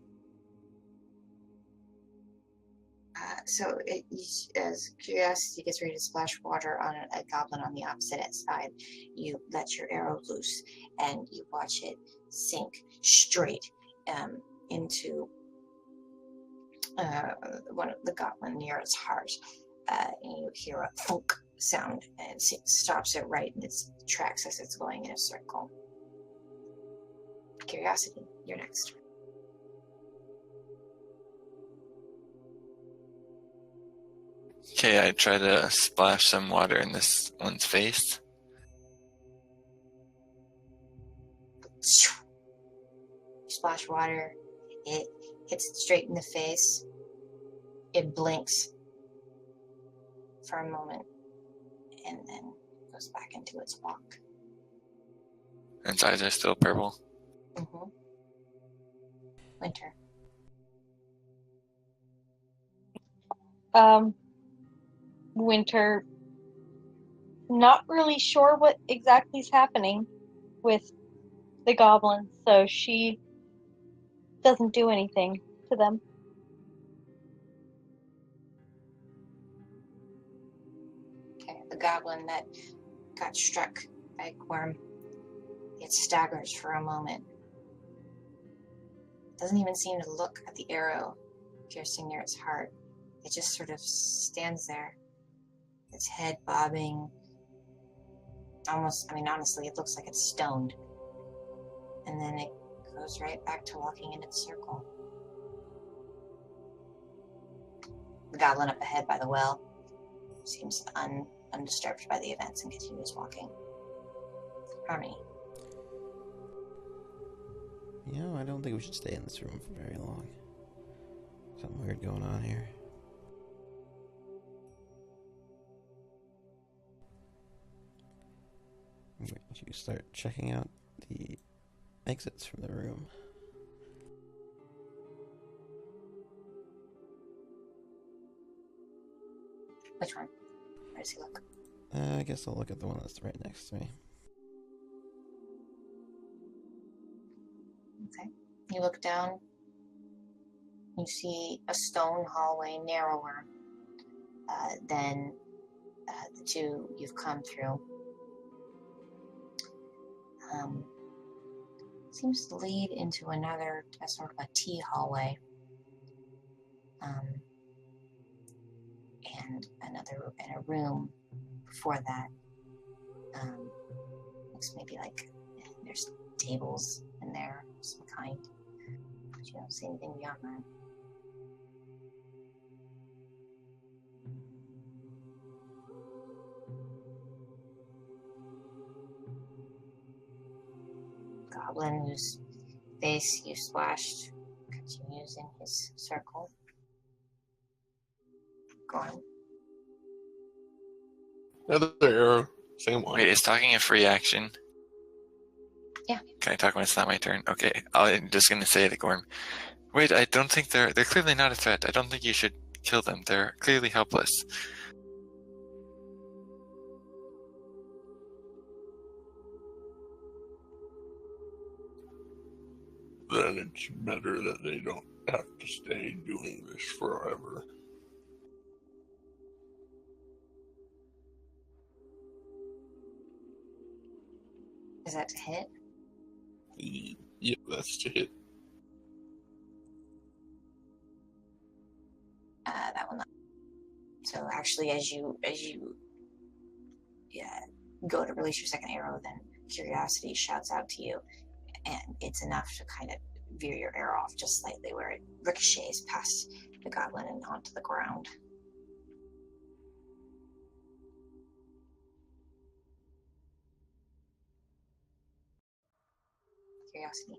As curiosity gets ready to splash water on a goblin on the opposite side, you let your arrow loose and you watch it sink straight into one of the goblin near its heart. And you hear a thunk sound and it stops it right in its tracks as it's going in a circle. Curiosity, you're next. Okay, I try to splash some water in this one's face. Splash water, it hits it straight in the face. It blinks for a moment and then goes back into its walk. And its eyes are still purple. Mm-hmm. Winter. Winter, not really sure what exactly is happening with the goblins, so she doesn't do anything to them. Okay, the goblin that got struck by Gormm, it staggers for a moment. Doesn't even seem to look at the arrow piercing near its heart. It just sort of stands there, its head bobbing. Honestly, it looks like it's stoned. And then it goes right back to walking in its circle. The goblin up ahead by the well seems undisturbed by the events and continues walking. Harmony. You know, I don't think we should stay in this room for very long. Something weird going on here. You start checking out the exits from the room. Which one? Where does he look? I guess I'll look at the one that's right next to me. Okay. You look down. You see a stone hallway, narrower than the two you've come through. Seems to lead into another sort of a tea hallway. And a room before that. Looks maybe like there's tables in there of some kind. But you don't see anything beyond that. Goblin whose face you splashed continues in his circle. Gormm. Another arrow, same one. Wait, is talking a free action? Yeah. Can I talk when it's not my turn? Okay, I'm just gonna say to Gormm. Wait, I don't think they're clearly not a threat. I don't think you should kill them. They're clearly helpless. Then it's better that they don't have to stay doing this forever. Is that to hit? Yep, that's to hit. That will not. So actually, as you go to release your second arrow, then curiosity shouts out to you, and it's enough to kind of veer your arrow off just slightly, where it ricochets past the goblin and onto the ground. Curiosity.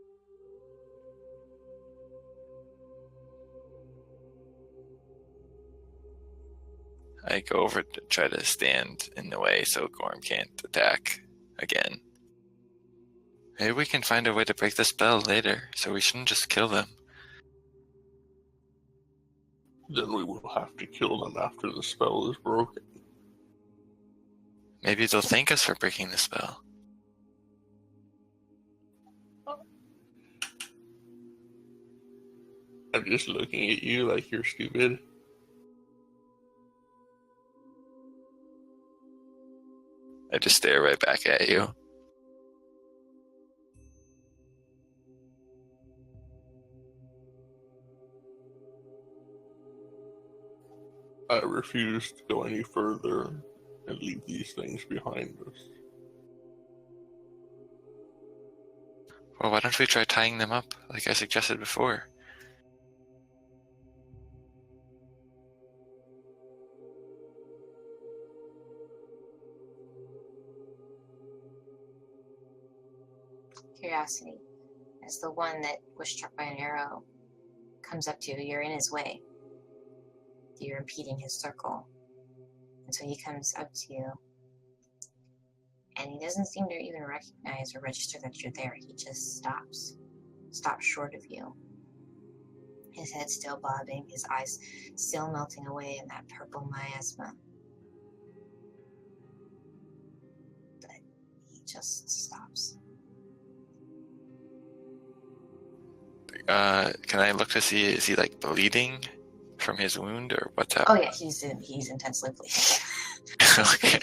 I go over to try to stand in the way so Gormm can't attack again. Maybe we can find a way to break the spell later, so we shouldn't just kill them. Then we will have to kill them after the spell is broken. Maybe they'll thank us for breaking the spell. I'm just looking at you like you're stupid. I just stare right back at you. I refuse to go any further and leave these things behind us. Well, why don't we try tying them up, like I suggested before? Curiosity, as the one that was struck by an arrow comes up to you, you're in his way. You're impeding his circle. And so he comes up to you, and he doesn't seem to even recognize or register that you're there. He just stops short of you. His head still bobbing, his eyes still melting away in that purple miasma. But he just stops. Can I look to see, is he like bleeding from his wound or what's Oh happening? yeah, he's intensely bleeding. Okay.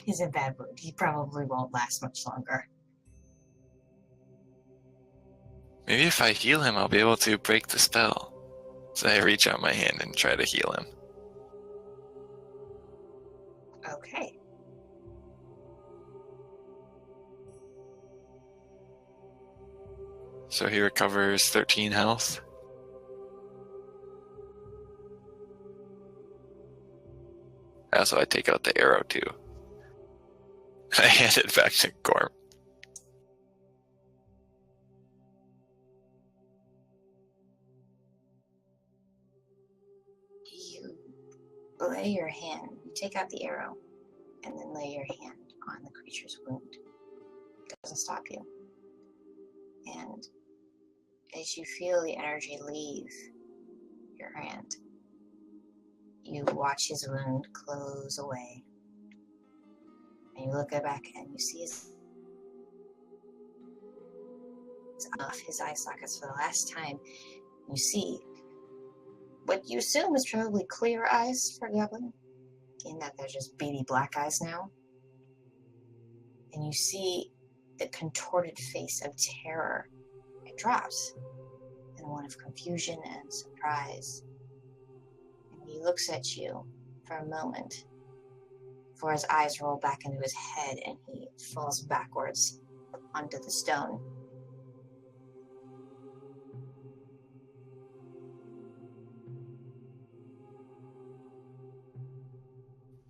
He's in bad mood. He probably won't last much longer. Maybe if I heal him, I'll be able to break the spell. So I reach out my hand and try to heal him. Okay. So he recovers 13 health. Also, I take out the arrow too. I hand it back to Gormm. You lay your hand, you take out the arrow, and then lay your hand on the creature's wound. It doesn't stop you. And as you feel the energy leave your hand, you watch his wound close away. And you look back and you see his eye sockets for the last time. You see what you assume is probably clear eyes for a goblin, in that they're just beady black eyes now. And you see the contorted face of terror. It drops, and one of confusion and surprise. And he looks at you for a moment before his eyes roll back into his head and he falls backwards onto the stone.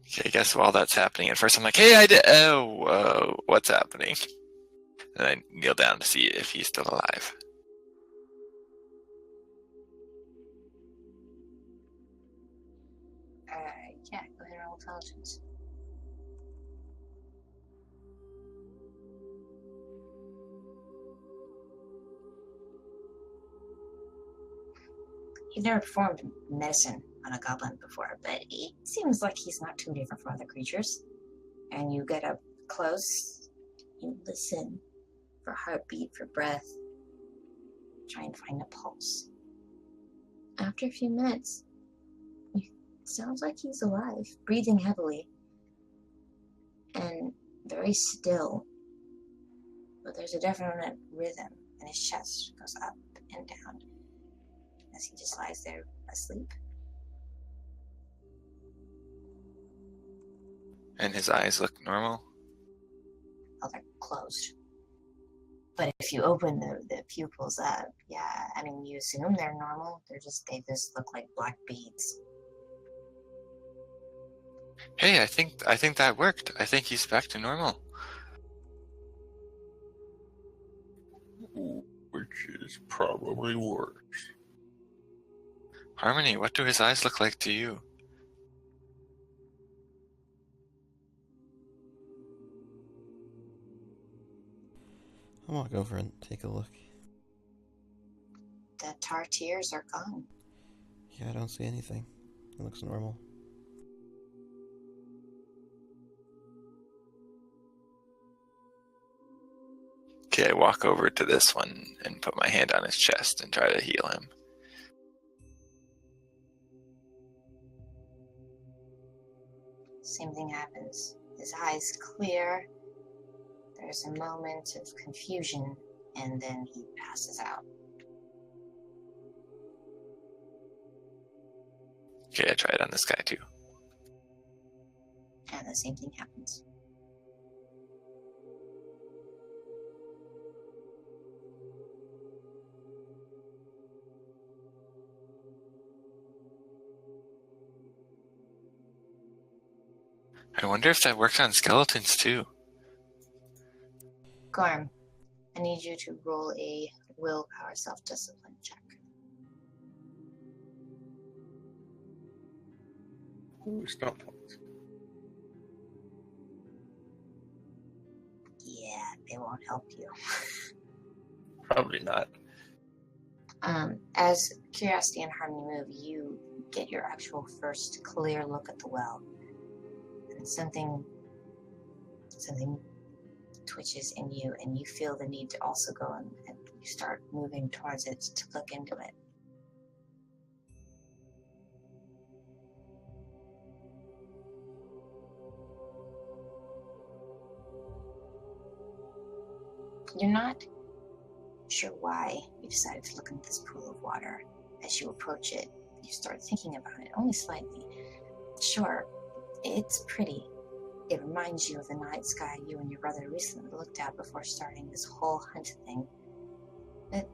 Okay, I guess while that's happening, at first I'm like, hey, I did. Oh, whoa, what's happening? And I kneel down to see if he's still alive. Yeah, go ahead and roll intelligence. You've never performed medicine on a goblin before, but it seems like he's not too different from other creatures. And you get up close, you listen for heartbeat, for breath, try and find a pulse. After a few minutes, it sounds like he's alive, breathing heavily, and very still, but there's a definite rhythm, and his chest goes up and down as he just lies there asleep. And his eyes look normal? Oh, they're closed. But if you open the pupils up, yeah, I mean, you assume they're normal. They just look like black beads. Hey, I think that worked. I think he's back to normal. Which is probably worse. Harmony, what do his eyes look like to you? I'll walk over and take a look. The tar tears are gone. Yeah, I don't see anything. It looks normal. Okay, I walk over to this one and put my hand on his chest and try to heal him. Same thing happens. His eyes clear. There's a moment of confusion, and then he passes out. Okay, I try it on this guy too. And the same thing happens. I wonder if that works on skeletons too. Gormm, I need you to roll a willpower self-discipline check. Ooh, stop points. Yeah, they won't help you. Probably not. As Curiosity and Harmony move, you get your actual first clear look at the well. And something twitches in you, and you feel the need to also go and you start moving towards it to look into it. You're not sure why you decided to look into this pool of water. As you approach it, you start thinking about it, only slightly. Sure, it's pretty. It reminds you of the night sky you and your brother recently looked at before starting this whole hunt thing. But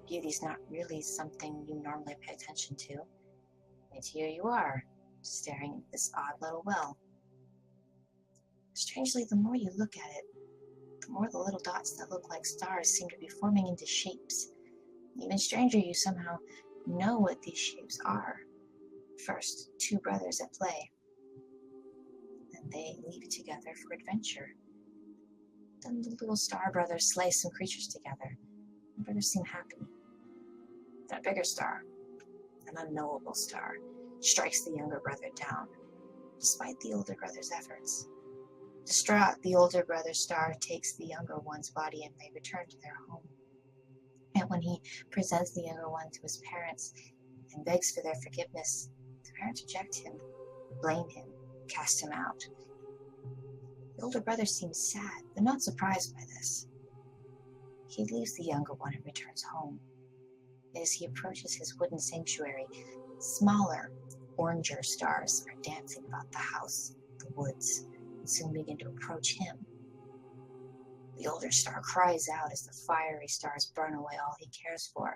beauty's not really something you normally pay attention to. And here you are, staring at this odd little well. Strangely, the more you look at it, the more the little dots that look like stars seem to be forming into shapes. Even stranger, you somehow know what these shapes are. First, two brothers at play. Then they leave together for adventure. Then the little star brothers slay some creatures together. The brothers seem happy. Then a bigger star, an unknowable star, strikes the younger brother down, despite the older brother's efforts. Distraught, the older brother's star takes the younger one's body and they return to their home. And when he presents the younger one to his parents and begs for their forgiveness, the parents reject him, blame him, cast him out. The older brother seems sad, but not surprised by this. He leaves the younger one and returns home. As he approaches his wooden sanctuary, smaller, oranger stars are dancing about the house, the woods, and soon begin to approach him. The older star cries out as the fiery stars burn away all he cares for,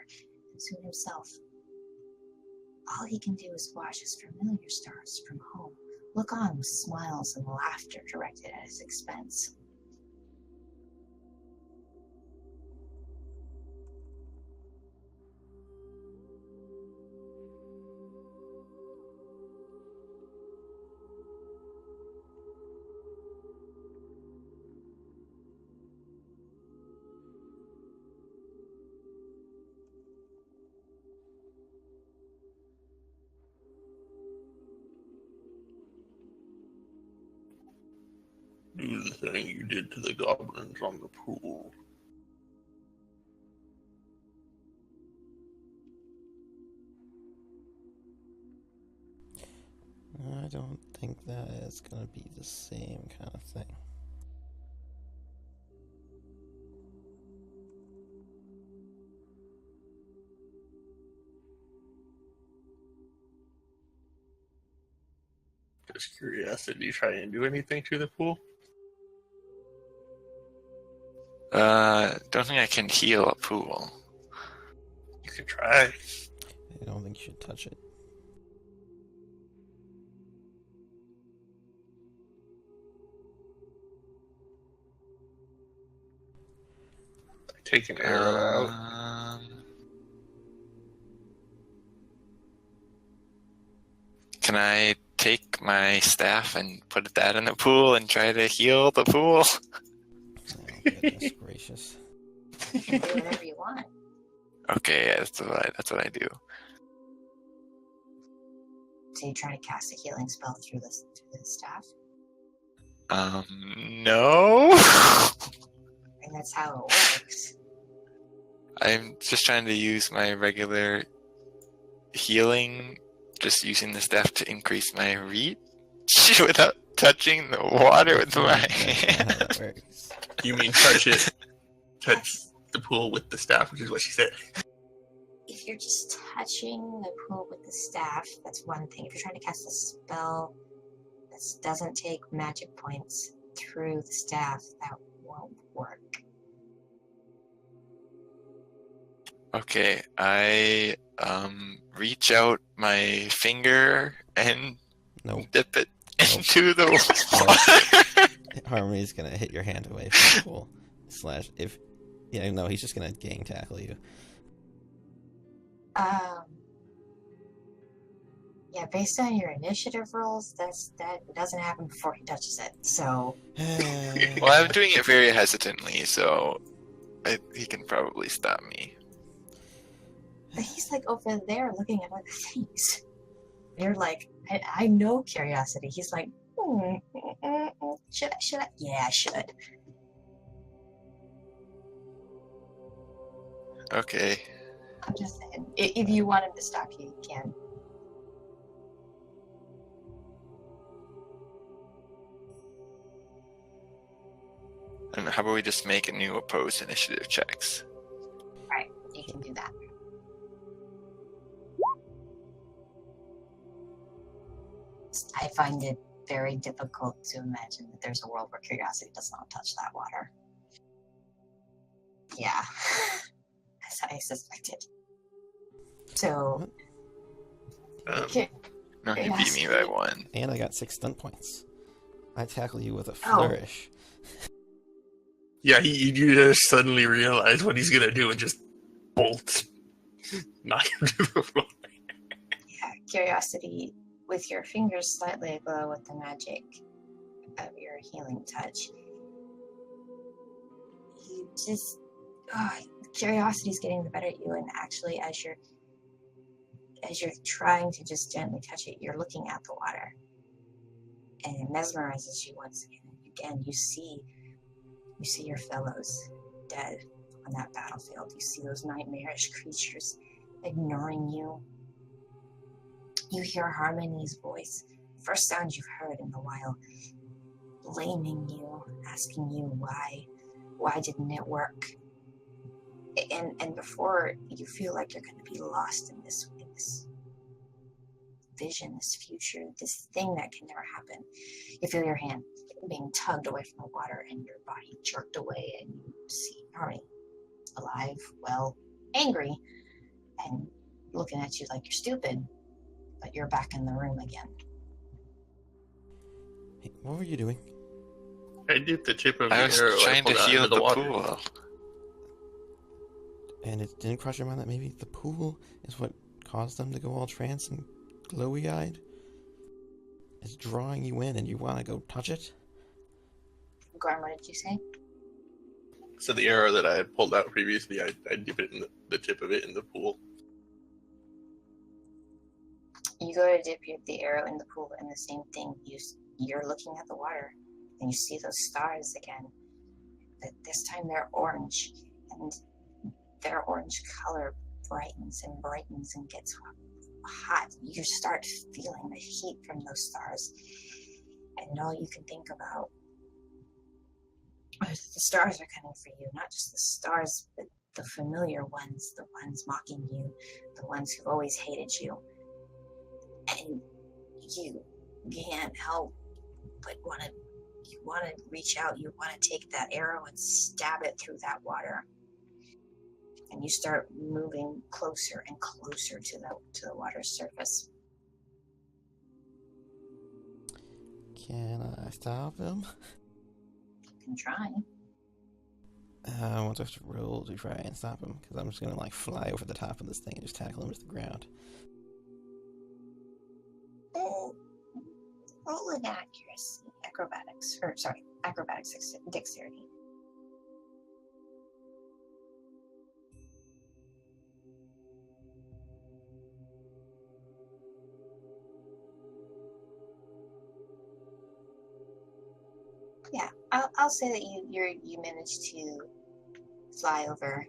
and soon himself. All he can do is watch as familiar stars from home look on with smiles and laughter directed at his expense. Do the thing you did to the goblins on the pool. I don't think that is going to be the same kind of thing. Just curiosity, try and do anything to the pool? Don't think I can heal a pool. You could try. I don't think you should touch it. Take an arrow out. Can I take my staff and put that in the pool and try to heal the pool? Oh, goodness gracious. You can do whatever you want. Okay, yeah, that's what I do. So you try to cast a healing spell through the staff. No. And that's how it works. I'm just trying to use my regular healing, just using the staff to increase my reach without touching the water with my That's not how hand. that works. You mean touch it? Touch the pool with the staff, which is what she said. If you're just touching the pool with the staff, that's one thing. If you're trying to cast a spell that doesn't take magic points through the staff, that won't work. Okay, I reach out my finger and Nope. dip it Nope. into the water. Harmony's gonna hit your hand away from the pool. / if... Yeah, no, he's just gonna gang tackle you. Yeah, based on your initiative rolls, that doesn't happen before he touches it. So Well, I'm doing it very hesitantly, so he can probably stop me. but he's like over there looking at other things. You're like, I know curiosity. He's like, should I? Yeah, I should. Okay. I'm just saying, if you want him to stop you, you can. And how about we just make a new opposed initiative checks? Right, you can do that. I find it very difficult to imagine that there's a world where curiosity does not touch that water. Yeah, as I suspected. So, okay. No, he beat me by 1. And I got 6 stun points. I tackle you with a Oh. flourish. Yeah, you just suddenly realize what he's gonna do and just bolt, knock him to the floor. Yeah, curiosity with your fingers slightly aglow with the magic of your healing touch. You just curiosity's getting the better at you, and actually, as you're trying to just gently touch it, you're looking at the water, and it mesmerizes you once again. Again, you see your fellows dead on that battlefield. You see those nightmarish creatures ignoring you. You hear Harmony's voice, first sound you've heard in a while, blaming you, asking you why didn't it work? And before you feel like you're going to be lost in this vision, this future, this thing that can never happen, you feel your hand being tugged away from the water and your body jerked away, and you see Harmony alive, well, angry, and looking at you like you're stupid, but you're back in the room again. Hey, what were you doing? I did the tip of the I was arrow. trying to pulled out heal into the water. pool. And it didn't cross your mind that maybe the pool is what caused them to go all trance and glowy-eyed? It's drawing you in and you want to go touch it? Gormm, what did you say? So the arrow that I had pulled out previously, I dip it in the tip of it in the pool. You go to dip the arrow in the pool, and the same thing. You're looking at the water, and you see those stars again. But this time they're orange, and their orange color brightens and gets hot. You start feeling the heat from those stars, and all you can think about is the stars are coming for you. Not just the stars, but the familiar ones, the ones mocking you, the ones who've always hated you. And You can't help but you want to reach out. You want to take that arrow and stab it through that water. And you start moving closer and closer to the water's surface. Can I stop him? You can try. I want to have to roll to try and stop him, because I'm just going to like fly over the top of this thing and just tackle him to the ground. Roll an acrobatics dexterity. Yeah, I'll say that you managed to fly over.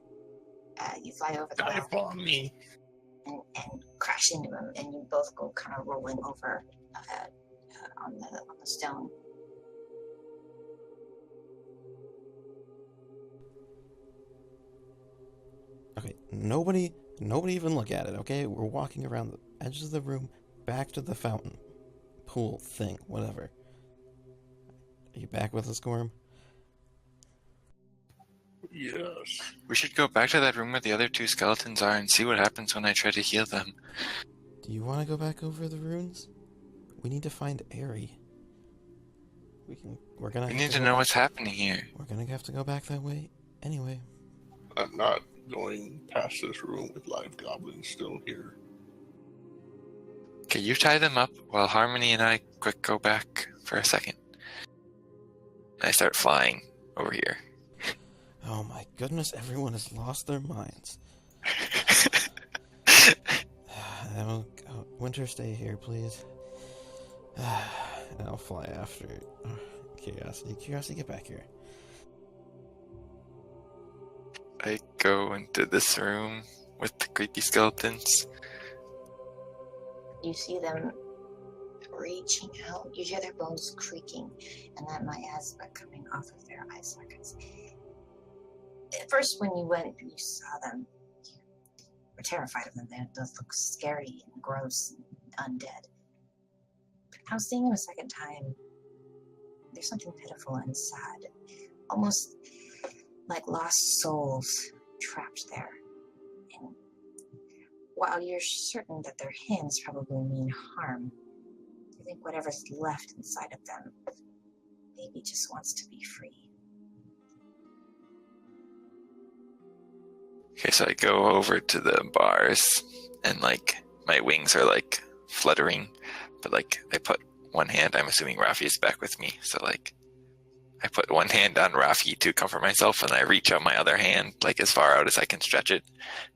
You fly over the Dive well on me. and crash into him, and you both go kind of rolling over on the stone. Okay, nobody even look at it, okay? We're walking around the edges of the room, back to the fountain, pool, thing, whatever. Are you back with us, Gormm? Yes. We should go back to that room where the other two skeletons are and see what happens when I try to heal them. Do you want to go back over the runes? We need to find Aerie. We're gonna We have need to go know back. what's happening here. We're gonna have to go back that way anyway. I'm not going past this room with live goblins still here. Okay, you tie them up while Harmony and I quick go back for a second. I start flying over here. Oh my goodness, everyone has lost their minds. Winter, stay here, please. And I'll fly after Curiosity. Curiosity, get back here. I go into this room with the creepy skeletons. You see them reaching out. You hear their bones creaking, and that miasma coming off of their eye sockets. At first, when you went and you saw them, you were terrified of them. They look scary and gross and undead. But now seeing them a second time, there's something pitiful and sad, almost like lost souls trapped there. And while you're certain that their hands probably mean harm, you think whatever's left inside of them maybe just wants to be free. Okay, so I go over to the bars and like my wings are like fluttering, but like I put one hand, I'm assuming Rafi is back with me, so like I put one hand on Rafi to cover myself and I reach out my other hand like as far out as I can stretch it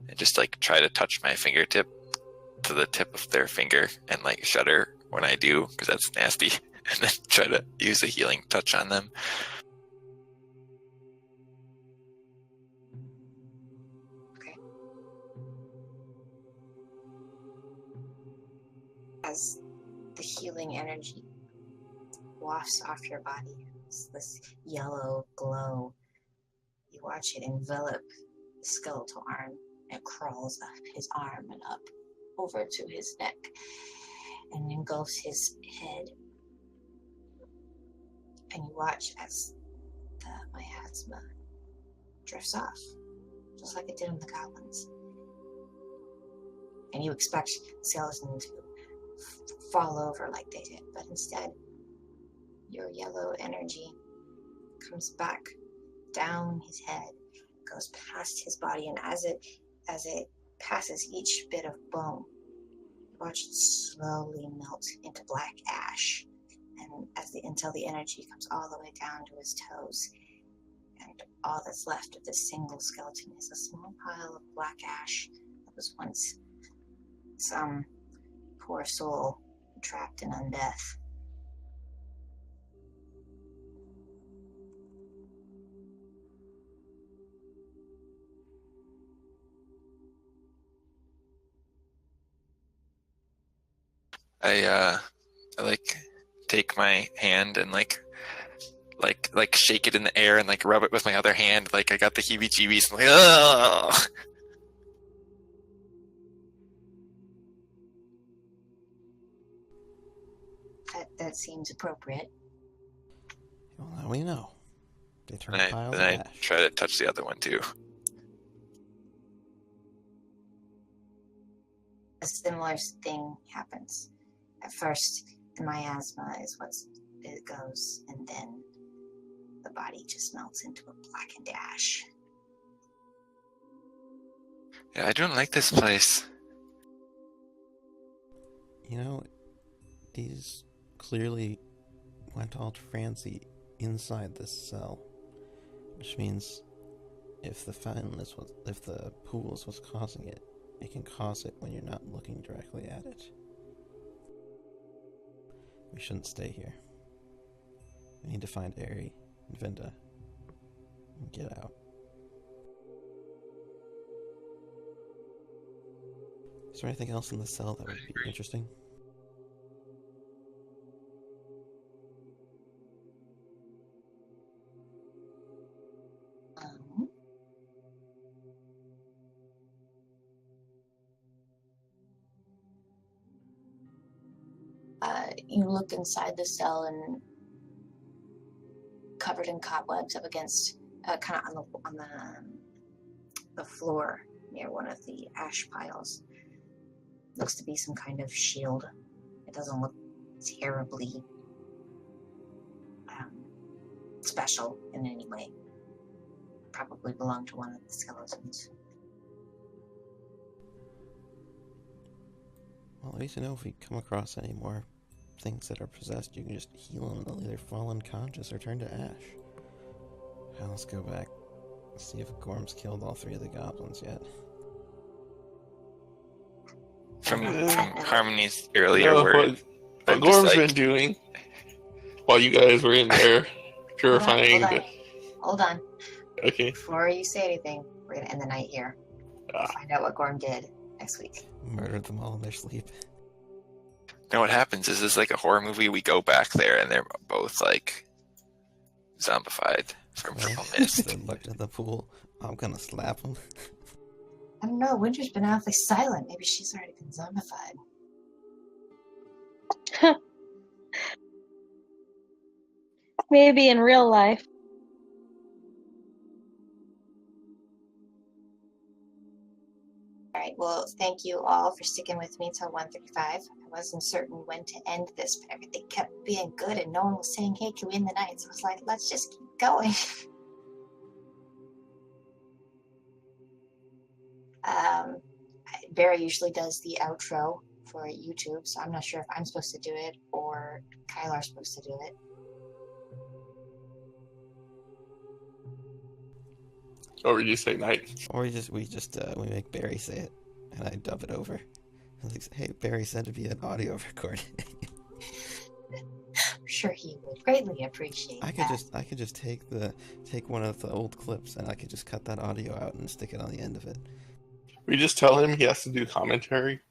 and just like try to touch my fingertip to the tip of their finger and like shudder when I do because that's nasty and then try to use a healing touch on them. As the healing energy wafts off your body, it's this yellow glow. You watch it envelop the skeletal arm. It crawls up his arm and up over to his neck and engulfs his head. And you watch as the miasma drifts off, just like it did in the goblins. And you expect the skeleton to fall over like they did, but instead your yellow energy comes back down his head, goes past his body, and as it passes each bit of bone, you watch it slowly melt into black ash, and until the energy comes all the way down to his toes, and all that's left of this single skeleton is a small pile of black ash that was once some poor soul trapped in undeath. I like take my hand and like shake it in the air and like rub it with my other hand like I got the heebie-jeebies and like ugh! That seems appropriate. Well, now we know. They turn And piles of I ash. try to touch the other one too. A similar thing happens. At first, the miasma is what it goes, and then the body just melts into a blackened ash. Yeah, I don't like this place. You know, these clearly went all franzy inside this cell, which means if the pool is what's causing it, it can cause it when you're not looking directly at it. We shouldn't stay here. We need to find Ari and Vinda and get out. Is there anything else in the cell that would be interesting? You look inside the cell and covered in cobwebs up against, kind of on the floor near one of the ash piles. Looks to be some kind of shield. It doesn't look terribly special in any way. Probably belonged to one of the skeletons. Well, at least you know if we come across any more things that are possessed, you can just heal them. They'll either fall unconscious or turn to ash. Now let's go back. See if Gormm's killed all 3 of the goblins yet. From Harmony's earlier word. What Gormm's been doing while you guys were in there purifying. Hold on. Okay. Before you say anything, we're gonna end the night here. We'll find out what Gormm did next week. Murdered them all in their sleep. Now what happens is this like a horror movie. We go back there and they're both like zombified from purple mist. They looked at the pool. I'm gonna slap them. I don't know. Winter's been awfully silent. Maybe she's already been zombified. Maybe in real life. All right. Well, thank you all for sticking with me till 1:35. I wasn't certain when to end this, but everything kept being good, and no one was saying, "Hey, can we end the night?" So I was like, "Let's just keep going." Barry usually does the outro for YouTube, so I'm not sure if I'm supposed to do it or Kylar's supposed to do it. Or would you say night? Or we make Barry say it, and I dub it over. Like, hey, Barry said to be an audio recording. I'm sure he would greatly appreciate that. I could just take one of the old clips, and I could just cut that audio out and stick it on the end of it. We just tell him he has to do commentary.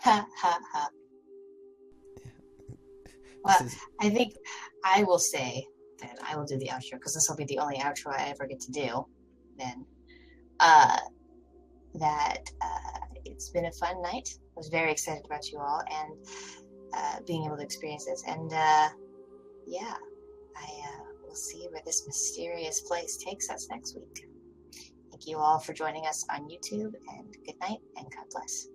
Ha ha ha. Well, I think I will say that I will do the outro because this will be the only outro I ever get to do. Then, it's been a fun night. I was very excited about you all and being able to experience this. And I will see where this mysterious place takes us next week. Thank you all for joining us on YouTube, and good night and God bless.